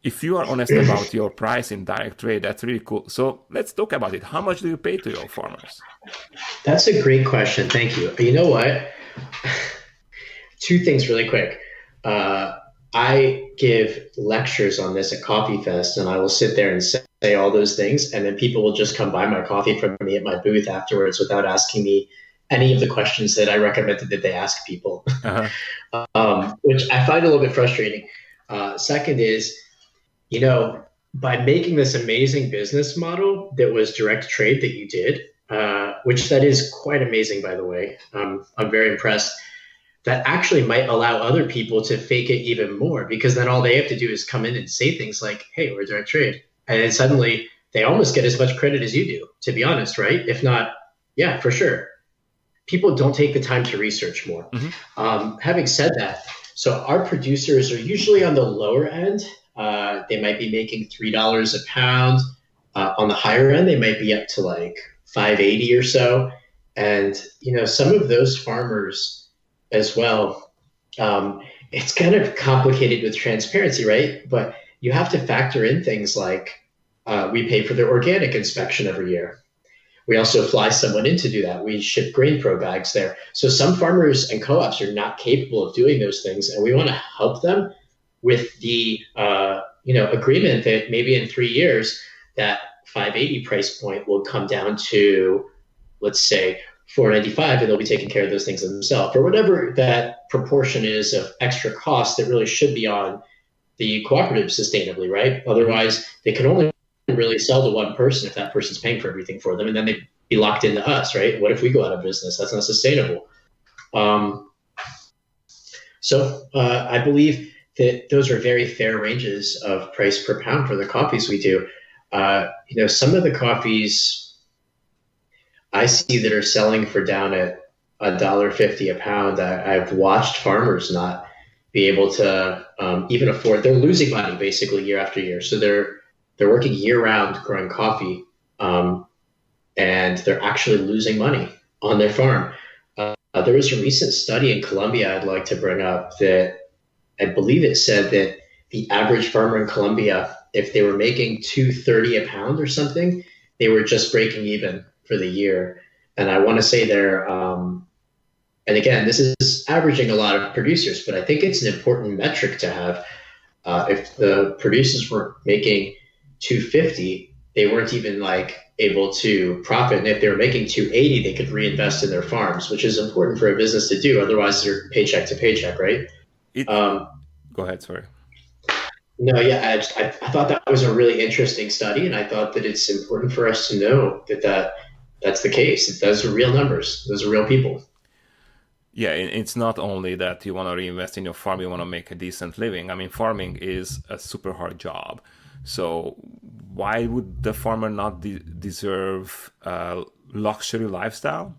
if you are honest about your price in direct trade, that's really cool. So let's talk about it. How much do you pay to your farmers? That's a great question. Thank you. You know what? Two things really quick. I give lectures on this at Coffee Fest, and I will sit there and say all those things, and then people will just come buy my coffee from me at my booth afterwards without asking me any of the questions that I recommended that they ask people, which I find a little bit frustrating. Second is, by making this amazing business model that was direct trade that you did, which that is quite amazing, by the way. I'm very impressed. That actually might allow other people to fake it even more because then all they have to do is come in and say things like, hey, we're direct trade. And then suddenly they almost get as much credit as you do, to be honest, right? If not, yeah, for sure. People don't take the time to research more. Having said that, so our producers are usually on the lower end. They might be making $3 a pound. On the higher end, they might be up to like $5.80 or so. And, some of those farmers as well, it's kind of complicated with transparency, right? But you have to factor in things like we pay for their organic inspection every year. We also fly someone in to do that. We ship grain pro bags there. So some farmers and co-ops are not capable of doing those things, and we want to help them with the agreement that maybe in 3 years that 580 price point will come down to, let's say, 495, and they'll be taking care of those things themselves, or whatever that proportion is of extra cost that really should be on the cooperative sustainably, right? Otherwise, they can only really sell to one person if that person's paying for everything for them, and then they'd be locked into us, right? What if we go out of business? That's not sustainable. So I believe that those are very fair ranges of price per pound for the coffees we do. Some of the coffees I see that are selling for down at $1.50 a pound. I've watched farmers not be able to even afford. They're losing money basically year after year. So they're working year round growing coffee, and they're actually losing money on their farm. There was a recent study in Colombia I'd like to bring up that I believe it said that the average farmer in Colombia, if they were making $2.30 a pound or something, they were just breaking even for the year. And I want to say they're, and again, this is averaging a lot of producers, but I think it's an important metric to have. If the producers were making $2.50, they weren't even able to profit. And if they were making $2.80, they could reinvest in their farms, which is important for a business to do. Otherwise, they're paycheck to paycheck, right? Go ahead, sorry. No, yeah, I thought that was a really interesting study, and I thought that it's important for us to know that's the case. Those are real numbers. Those are real people. Yeah, it's not only that you want to reinvest in your farm, you want to make a decent living. I mean, farming is a super hard job. So why would the farmer not deserve a luxury lifestyle?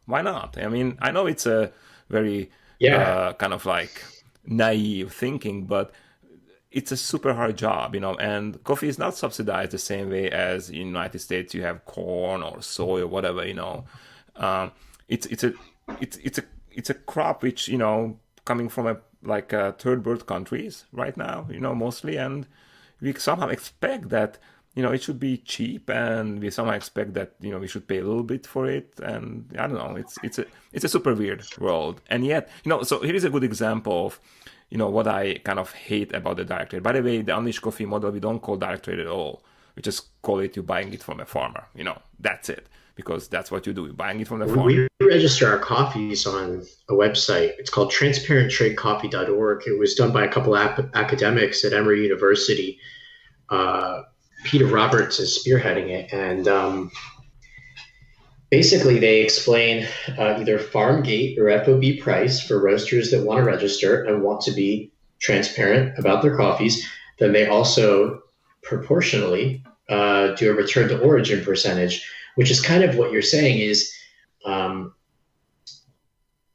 Why not? I mean, I know it's a very kind of naive thinking, but it's a super hard job, and coffee is not subsidized the same way as in the United States. You have corn or soy or whatever, it's a crop which, coming from a third world countries right now, mostly. And we somehow expect that it should be cheap, and we somehow expect that we should pay a little bit for it. And I don't know, it's a super weird world. And yet, so here is a good example of what I kind of hate about the direct trade. By the way, the unleashed coffee model, we don't call direct trade at all. We just call it you buying it from a farmer. That's it, because that's what you do. You're buying it from the farmer. We register our coffees on a website. It's called transparenttradecoffee.org. It was done by a couple of academics at Emory University. Peter Roberts is spearheading it, and basically they explain either farm gate or FOB price for roasters that want to register and want to be transparent about their coffees. Then they also proportionally do a return to origin percentage, which is kind of what you're saying is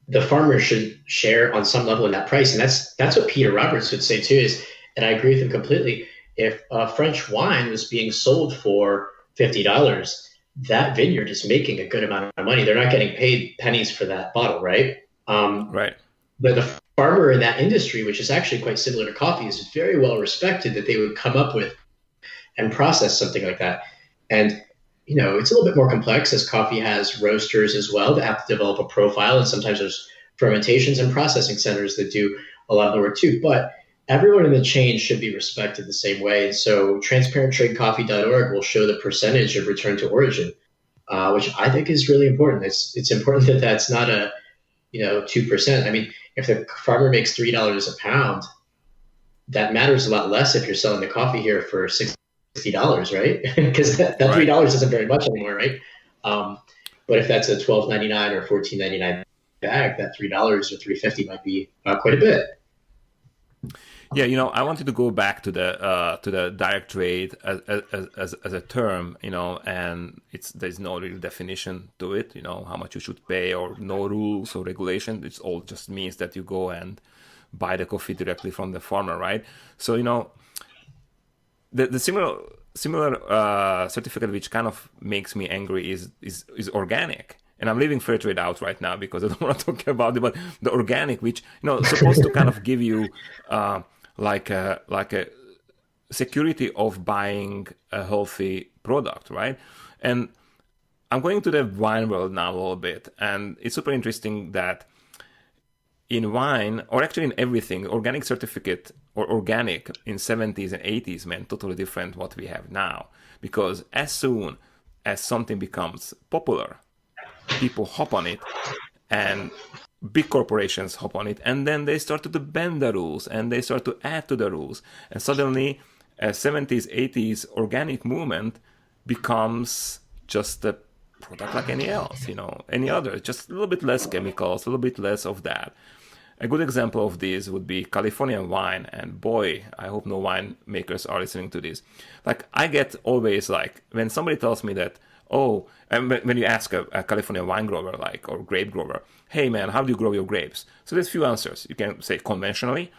the farmer should share on some level in that price. And that's what Peter Roberts would say too is, and I agree with him completely, if French wine was being sold for $50, that vineyard is making a good amount of money. They're not getting paid pennies for that bottle, right? Right. But the farmer in that industry, which is actually quite similar to coffee, is very well respected that they would come up with and process something like that. And, it's a little bit more complex as coffee has roasters as well that have to develop a profile. And sometimes there's fermentations and processing centers that do a lot of the work too. But everyone in the chain should be respected the same way. And so transparenttradecoffee.org will show the percentage of return to origin, which I think is really important. It's important that that's not a, 2%. I mean, if the farmer makes $3 a pound, that matters a lot less if you're selling the coffee here for $60, right? Because that $3 isn't very much anymore, right? But if that's a $12.99 or $14.99 bag, that $3 or $3.50 might be quite a bit. Yeah, I wanted to go back to the direct trade as a term, and there's no real definition to it, how much you should pay, or no rules or regulation. It all just means that you go and buy the coffee directly from the farmer, right? So the similar certificate which kind of makes me angry is organic. And I'm leaving fair trade out right now because I don't want to talk about it, but the organic, which supposed to kind of give you like a security of buying a healthy product, right? And I'm going to the wine world now a little bit, and it's super interesting that in wine, or actually in everything, organic certificate or organic in 70s and 80s meant totally different what we have now. Because as soon as something becomes popular, people hop on it, and big corporations hop on it, and then they start to bend the rules, and they start to add to the rules. And suddenly, a 70s, 80s organic movement becomes just a product like any else, any other, just a little bit less chemicals, a little bit less of that. A good example of this would be Californian wine, and boy, I hope no wine makers are listening to this. Like, I get always when somebody tells me that, and when you ask a California wine grower, or grape grower, hey man, how do you grow your grapes? So there's few answers. You can say conventionally.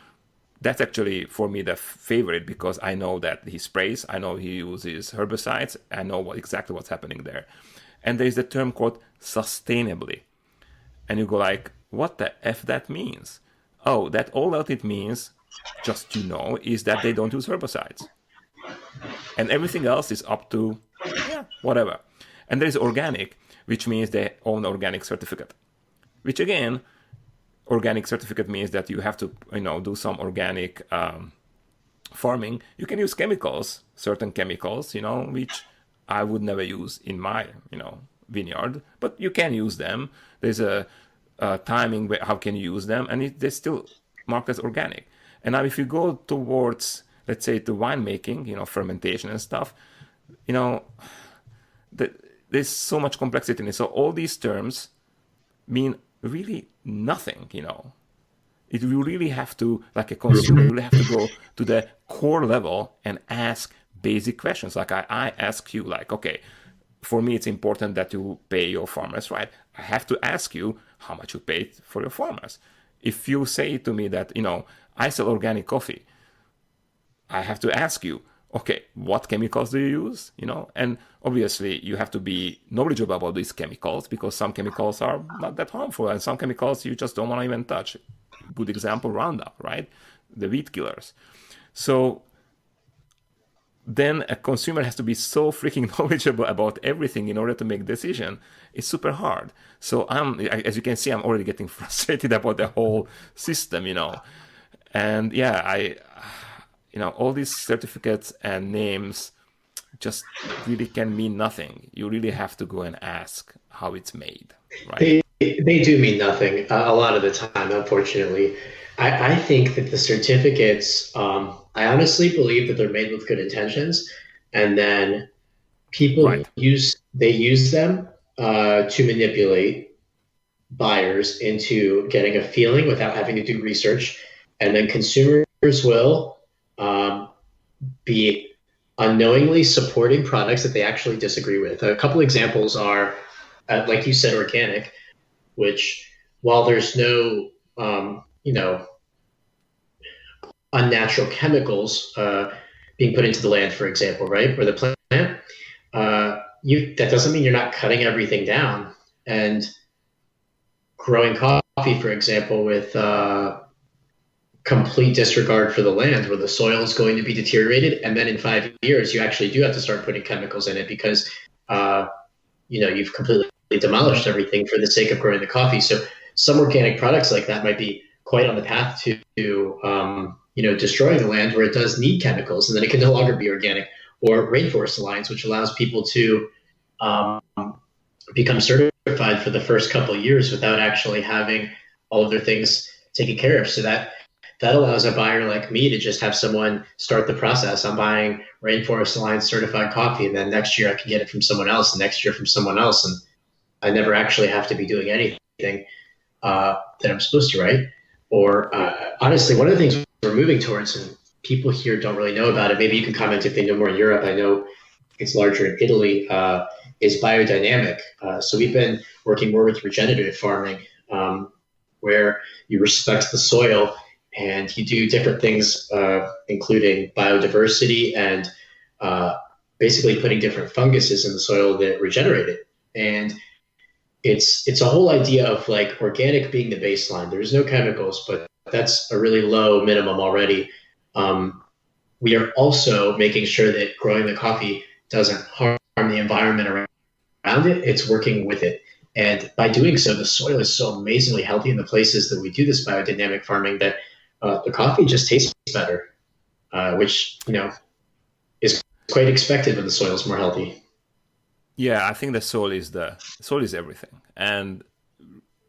That's actually, for me, the favorite, because I know that he sprays, I know he uses herbicides, I know exactly what's happening there. And there's the term called sustainably. And you go what the F that means? Oh, that all that it means, just is that they don't use herbicides. And everything else is up to, whatever. And there's organic, which means they own organic certificate. Which again, organic certificate means that you have to, do some organic farming. You can use chemicals, certain chemicals, which I would never use in my, vineyard, but you can use them. There's a timing where how can you use them, and they're still marked as organic. And now if you go towards, let's say, to winemaking, fermentation and stuff, there's so much complexity in it. So all these terms mean really nothing, You really have to, like a consumer, you really have to go to the core level and ask basic questions. Like I ask you, okay, for me, it's important that you pay your farmers, right? I have to ask you how much you paid for your farmers. If you say to me that, I sell organic coffee, I have to ask you, okay, what chemicals do you use? And obviously you have to be knowledgeable about these chemicals, because some chemicals are not that harmful, and some chemicals you just don't want to even touch. Good example, Roundup, right? The weed killers. So then a consumer has to be so freaking knowledgeable about everything in order to make a decision. It's super hard. So as you can see, I'm already getting frustrated about the whole system, And yeah, all these certificates and names just really can mean nothing. You really have to go and ask how it's made, right? They do mean nothing a lot of the time, unfortunately. I think that the certificates, I honestly believe that they're made with good intentions, and then people Right. use them to manipulate buyers into getting a feeling without having to do research, and then consumers will be unknowingly supporting products that they actually disagree with. A couple examples are, like you said, organic, which while there's no unnatural chemicals being put into the land, for example, right, or the plant, that doesn't mean you're not cutting everything down and growing coffee, for example, with complete disregard for the land, where the soil is going to be deteriorated, and then in 5 years you actually do have to start putting chemicals in it because you've completely demolished everything for the sake of growing the coffee. So some organic products like that might be quite on the path to destroying the land where it does need chemicals, and then it can no longer be organic. Or Rainforest Alliance, which allows people to become certified for the first couple of years without actually having all of their things taken care of. So that allows a buyer like me to just have someone start the process. I'm buying Rainforest Alliance certified coffee, and then next year I can get it from someone else, and next year from someone else, and I never actually have to be doing anything that I'm supposed to, right? Or honestly, one of the things we're moving towards, and people here don't really know about it, maybe you can comment if they know more in Europe, I know it's larger in Italy, is biodynamic. So we've been working more with regenerative farming, where you respect the soil and you do different things, including biodiversity and basically putting different funguses in the soil that regenerate it. And it's a whole idea of like organic being the baseline. There's no chemicals, but that's a really low minimum already. We are also making sure that growing the coffee doesn't harm the environment around it. It's working with it. And by doing so, the soil is so amazingly healthy in the places that we do this biodynamic farming that the coffee just tastes better, which, is quite expected when the soil is more healthy. Yeah, I think the soil is everything. And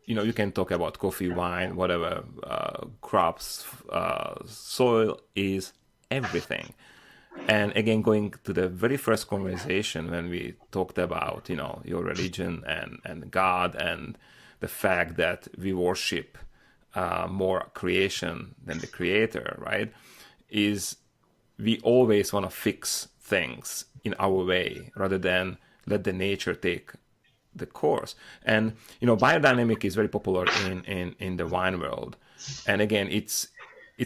you can talk about coffee, wine, whatever, crops, soil is everything. And again, going to the very first conversation when we talked about, your religion and God, and the fact that we worship more creation than the creator, right? Is we always want to fix things in our way rather than let the nature take the course. And biodynamic is very popular in the wine world, and again it's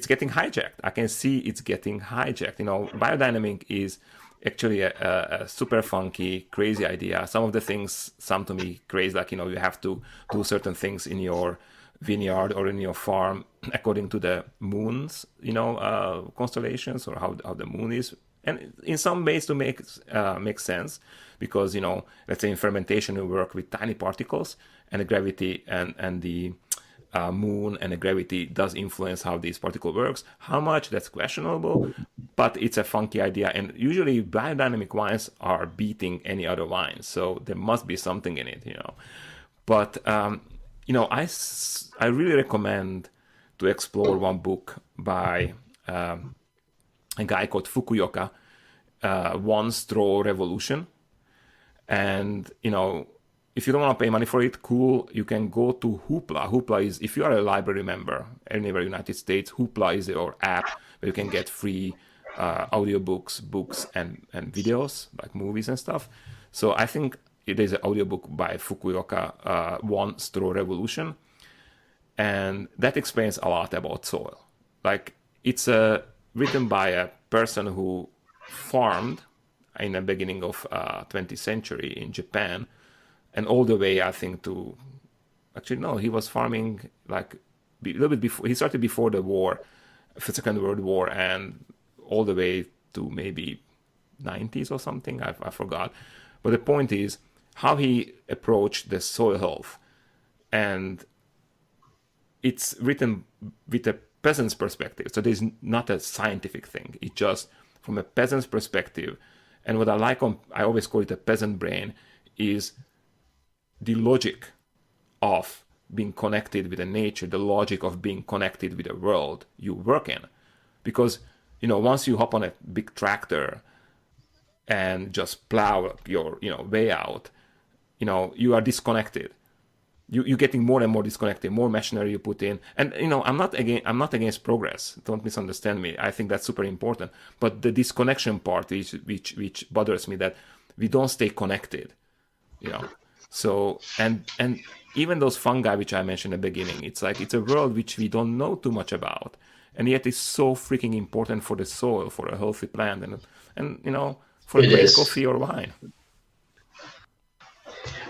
getting hijacked. I can see it's getting hijacked. Biodynamic is actually a super funky, crazy idea. Some of the things sound to me crazy, like you have to do certain things in your vineyard or in your farm according to the moon's constellations, or how the moon is. And in some ways to make sense, because let's say in fermentation we work with tiny particles, and the gravity and the moon and the gravity does influence how this particle works. How much, that's questionable, but it's a funky idea. And usually biodynamic wines are beating any other wines, so there must be something in it, But I really recommend to explore one book by a guy called Fukuoka, One Straw Revolution. And, if you don't want to pay money for it, cool, you can go to Hoopla. Hoopla is, if you are a library member anywhere in the United States, Hoopla is your app where you can get free audiobooks, books, and videos, like movies and stuff. So I think it is an audiobook by Fukuoka, One Straw Revolution. And that explains a lot about soil. Like, it's written by a person who farmed in the beginning of 20th century in Japan, and all the way, I think, to... Actually, no, he was farming like a little bit before. He started before the war, the Second World War, and all the way to maybe 90s or something. I forgot. But the point is how he approached the soil health. And it's written with a peasant's perspective. So there's not a scientific thing. It's just from a peasant's perspective. And what I like I always call it a peasant brain, is the logic of being connected with the nature, the logic of being connected with the world you work in. Because, once you hop on a big tractor and just plow your, way out, you are disconnected. You're getting more and more disconnected, more machinery you put in. And, I'm not against progress. Don't misunderstand me. I think that's super important. But the disconnection part is, which bothers me, that we don't stay connected, So, and even those fungi, which I mentioned in the beginning, it's like, it's a world which we don't know too much about. And yet it's so freaking important for the soil, for a healthy plant, and for a great coffee or wine.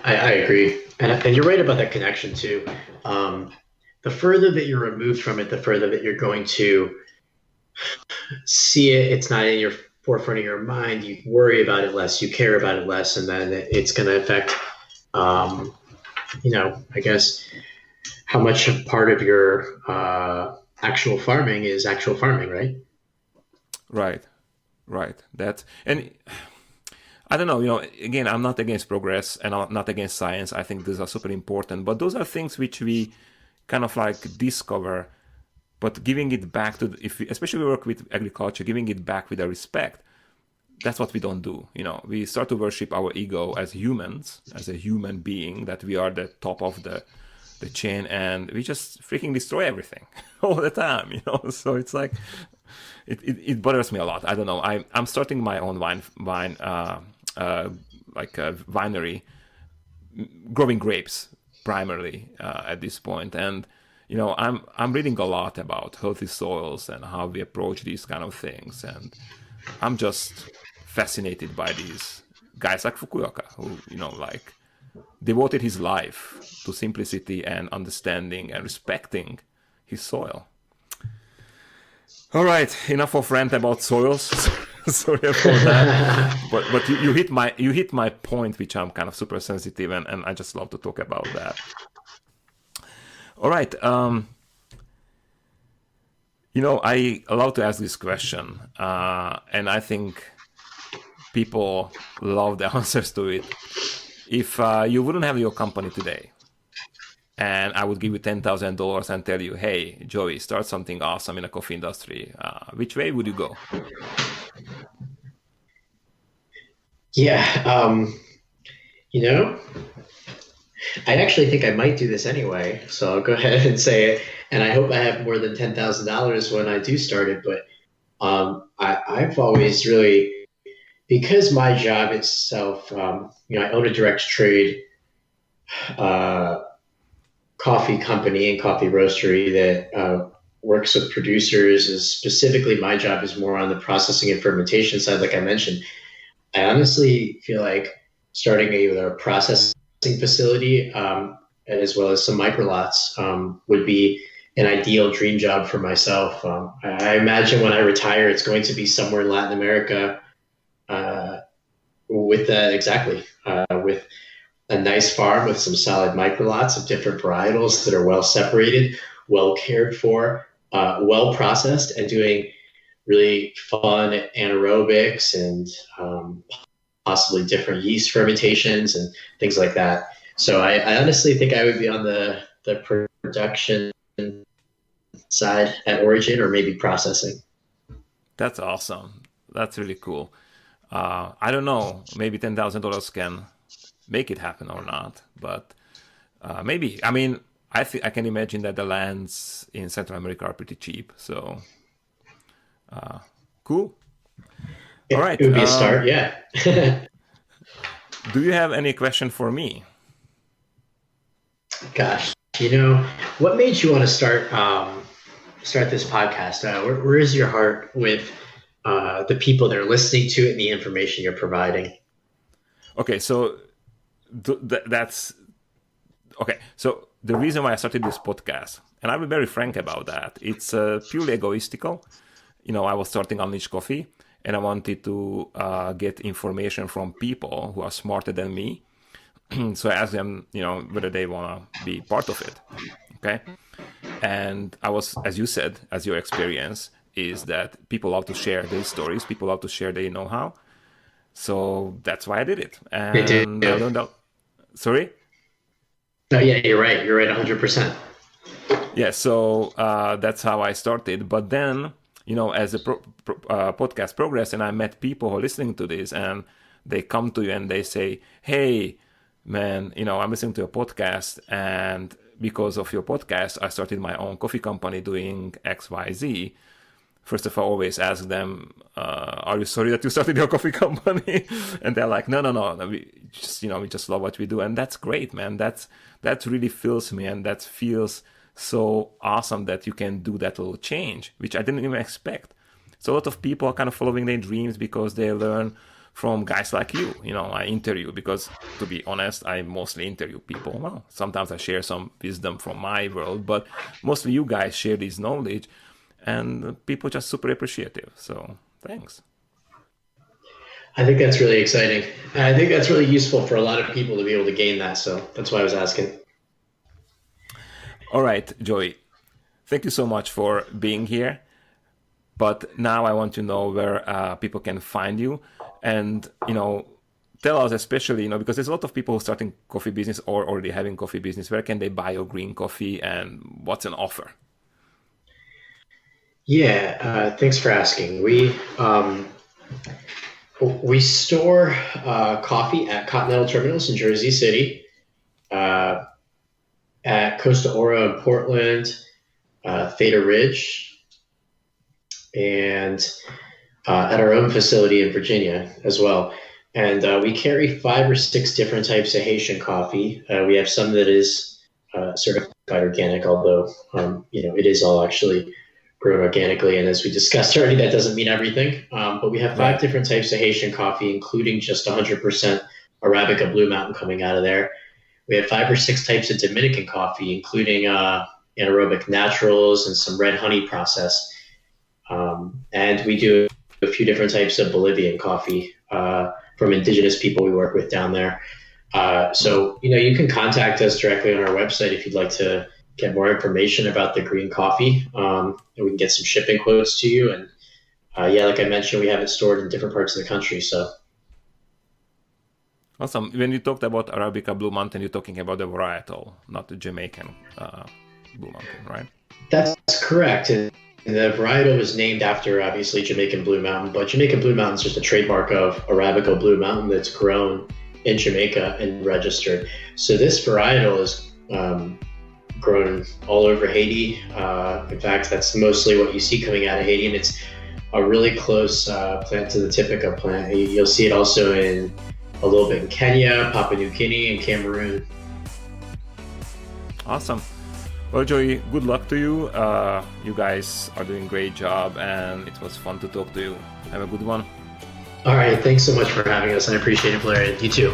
I agree. And you're right about that connection too. The further that you're removed from it, the further that you're going to see it. It's not in your forefront of your mind. You worry about it less, you care about it less, and then it's going to affect, I guess, how much a part of your actual farming is actual farming, right? Right. And I don't know, again, I'm not against progress and I'm not against science. I think these are super important, but those are things which we kind of like discover, but giving it back to, especially we work with agriculture, giving it back with a respect, that's what we don't do. We start to worship our ego as humans, as a human being, that we are the top of the chain, and we just freaking destroy everything all the time, So it's like, it bothers me a lot. I don't know. I'm starting my own wine like a winery, growing grapes primarily at this point, and I'm reading a lot about healthy soils and how we approach these kind of things, and I'm just fascinated by these guys like Fukuoka, who like devoted his life to simplicity and understanding and respecting his soil. All right, enough of rant about soils. Sorry about that. But you hit my point, which I'm kind of super sensitive, and I just love to talk about that. All right. I love to ask this question, and I think people love the answers to it. If you wouldn't have your company today, and I would give you $10,000 and tell you, hey, Joey, start something awesome in the coffee industry, which way would you go? Yeah. I actually think I might do this anyway, so I'll go ahead and say it. And I hope I have more than $10,000 when I do start it. But I've always really, because my job itself, I own a direct trade coffee company and coffee roastery that works with producers. Specifically, my job is more on the processing and fermentation side, like I mentioned. I honestly feel like starting a processing facility, as well as some microlots, would be an ideal dream job for myself. I imagine when I retire, it's going to be somewhere in Latin America, with a nice farm with some solid microlots of different varietals that are well separated, well cared for, well processed, and doing really fun anaerobics and possibly different yeast fermentations and things like that. So I honestly think I would be on the production side at origin, or maybe processing. That's awesome. That's really cool. I don't know, maybe $10,000 can make it happen or not, but maybe. I mean, I can imagine that the lands in Central America are pretty cheap, so cool. All right. It would be a start, yeah. Do you have any question for me? Gosh, what made you want to start this podcast? Where is your heart with the people that are listening to it and the information you're providing? Okay, so that's okay. So the reason why I started this podcast, and I'll be very frank about that, it's purely egoistical. I was starting Unleash Coffee, and I wanted to get information from people who are smarter than me. So I asked them, whether they want to be part of it. Okay. And I was, as you said, as your experience is that people love to share their stories, people love to share their know-how. So that's why I did it. And I learned out. Sorry? No, yeah, you're right. You're right 100%. Yeah, so that's how I started. But then, as the podcast progressed, and I met people who are listening to this, and they come to you and they say, hey, man, I'm listening to a podcast, and because of your podcast, I started my own coffee company doing X, Y, Z. First of all, I always ask them, are you sorry that you started your coffee company? And they're like, no, we just love what we do. And that's great, man. That really fills me, and that feels so awesome that you can do that little change, which I didn't even expect. So a lot of people are kind of following their dreams because they learn from guys like you. I interview, because to be honest, I mostly interview people. Well, sometimes I share some wisdom from my world, but mostly you guys share this knowledge, and people just super appreciative. So thanks. I think that's really exciting. And I think that's really useful for a lot of people to be able to gain that. So that's why I was asking. All right, Joey, thank you so much for being here. But now I want to know where people can find you, and, tell us, especially, because there's a lot of people who are starting coffee business or already having coffee business. Where can they buy your green coffee, and what's an offer? Yeah, thanks for asking. We store coffee at Continental Terminals in Jersey City, at Costa Oro in Portland, Theta Ridge, and at our own facility in Virginia as well. And we carry 5 or 6 different types of Haitian coffee. We have some that is certified organic, although it is all actually grown organically. And as we discussed already, that doesn't mean everything. But we have 5 different types of Haitian coffee, including just 100% Arabica Blue Mountain coming out of there. We have 5 or 6 types of Dominican coffee, including anaerobic naturals and some red honey process. And we do a few different types of Bolivian coffee from indigenous people we work with down there. So you can contact us directly on our website if you'd like to get more information about the green coffee. And we can get some shipping quotes to you. And like I mentioned, we have it stored in different parts of the country. So. Awesome. When you talked about Arabica Blue Mountain, you're talking about the varietal, not the Jamaican Blue Mountain, right? That's correct. And the varietal was named after, obviously, Jamaican Blue Mountain, but Jamaican Blue Mountain is just a trademark of Arabica Blue Mountain that's grown in Jamaica and registered. So this varietal is grown all over Haiti. In fact, that's mostly what you see coming out of Haiti, and it's a really close plant to the Typica plant. You'll see it also in a little bit in Kenya, Papua New Guinea, and Cameroon. Awesome. Well, Joey, good luck to you. You guys are doing a great job, and it was fun to talk to you. Have a good one. All right. Thanks so much for having us. I appreciate it, Blair. You too.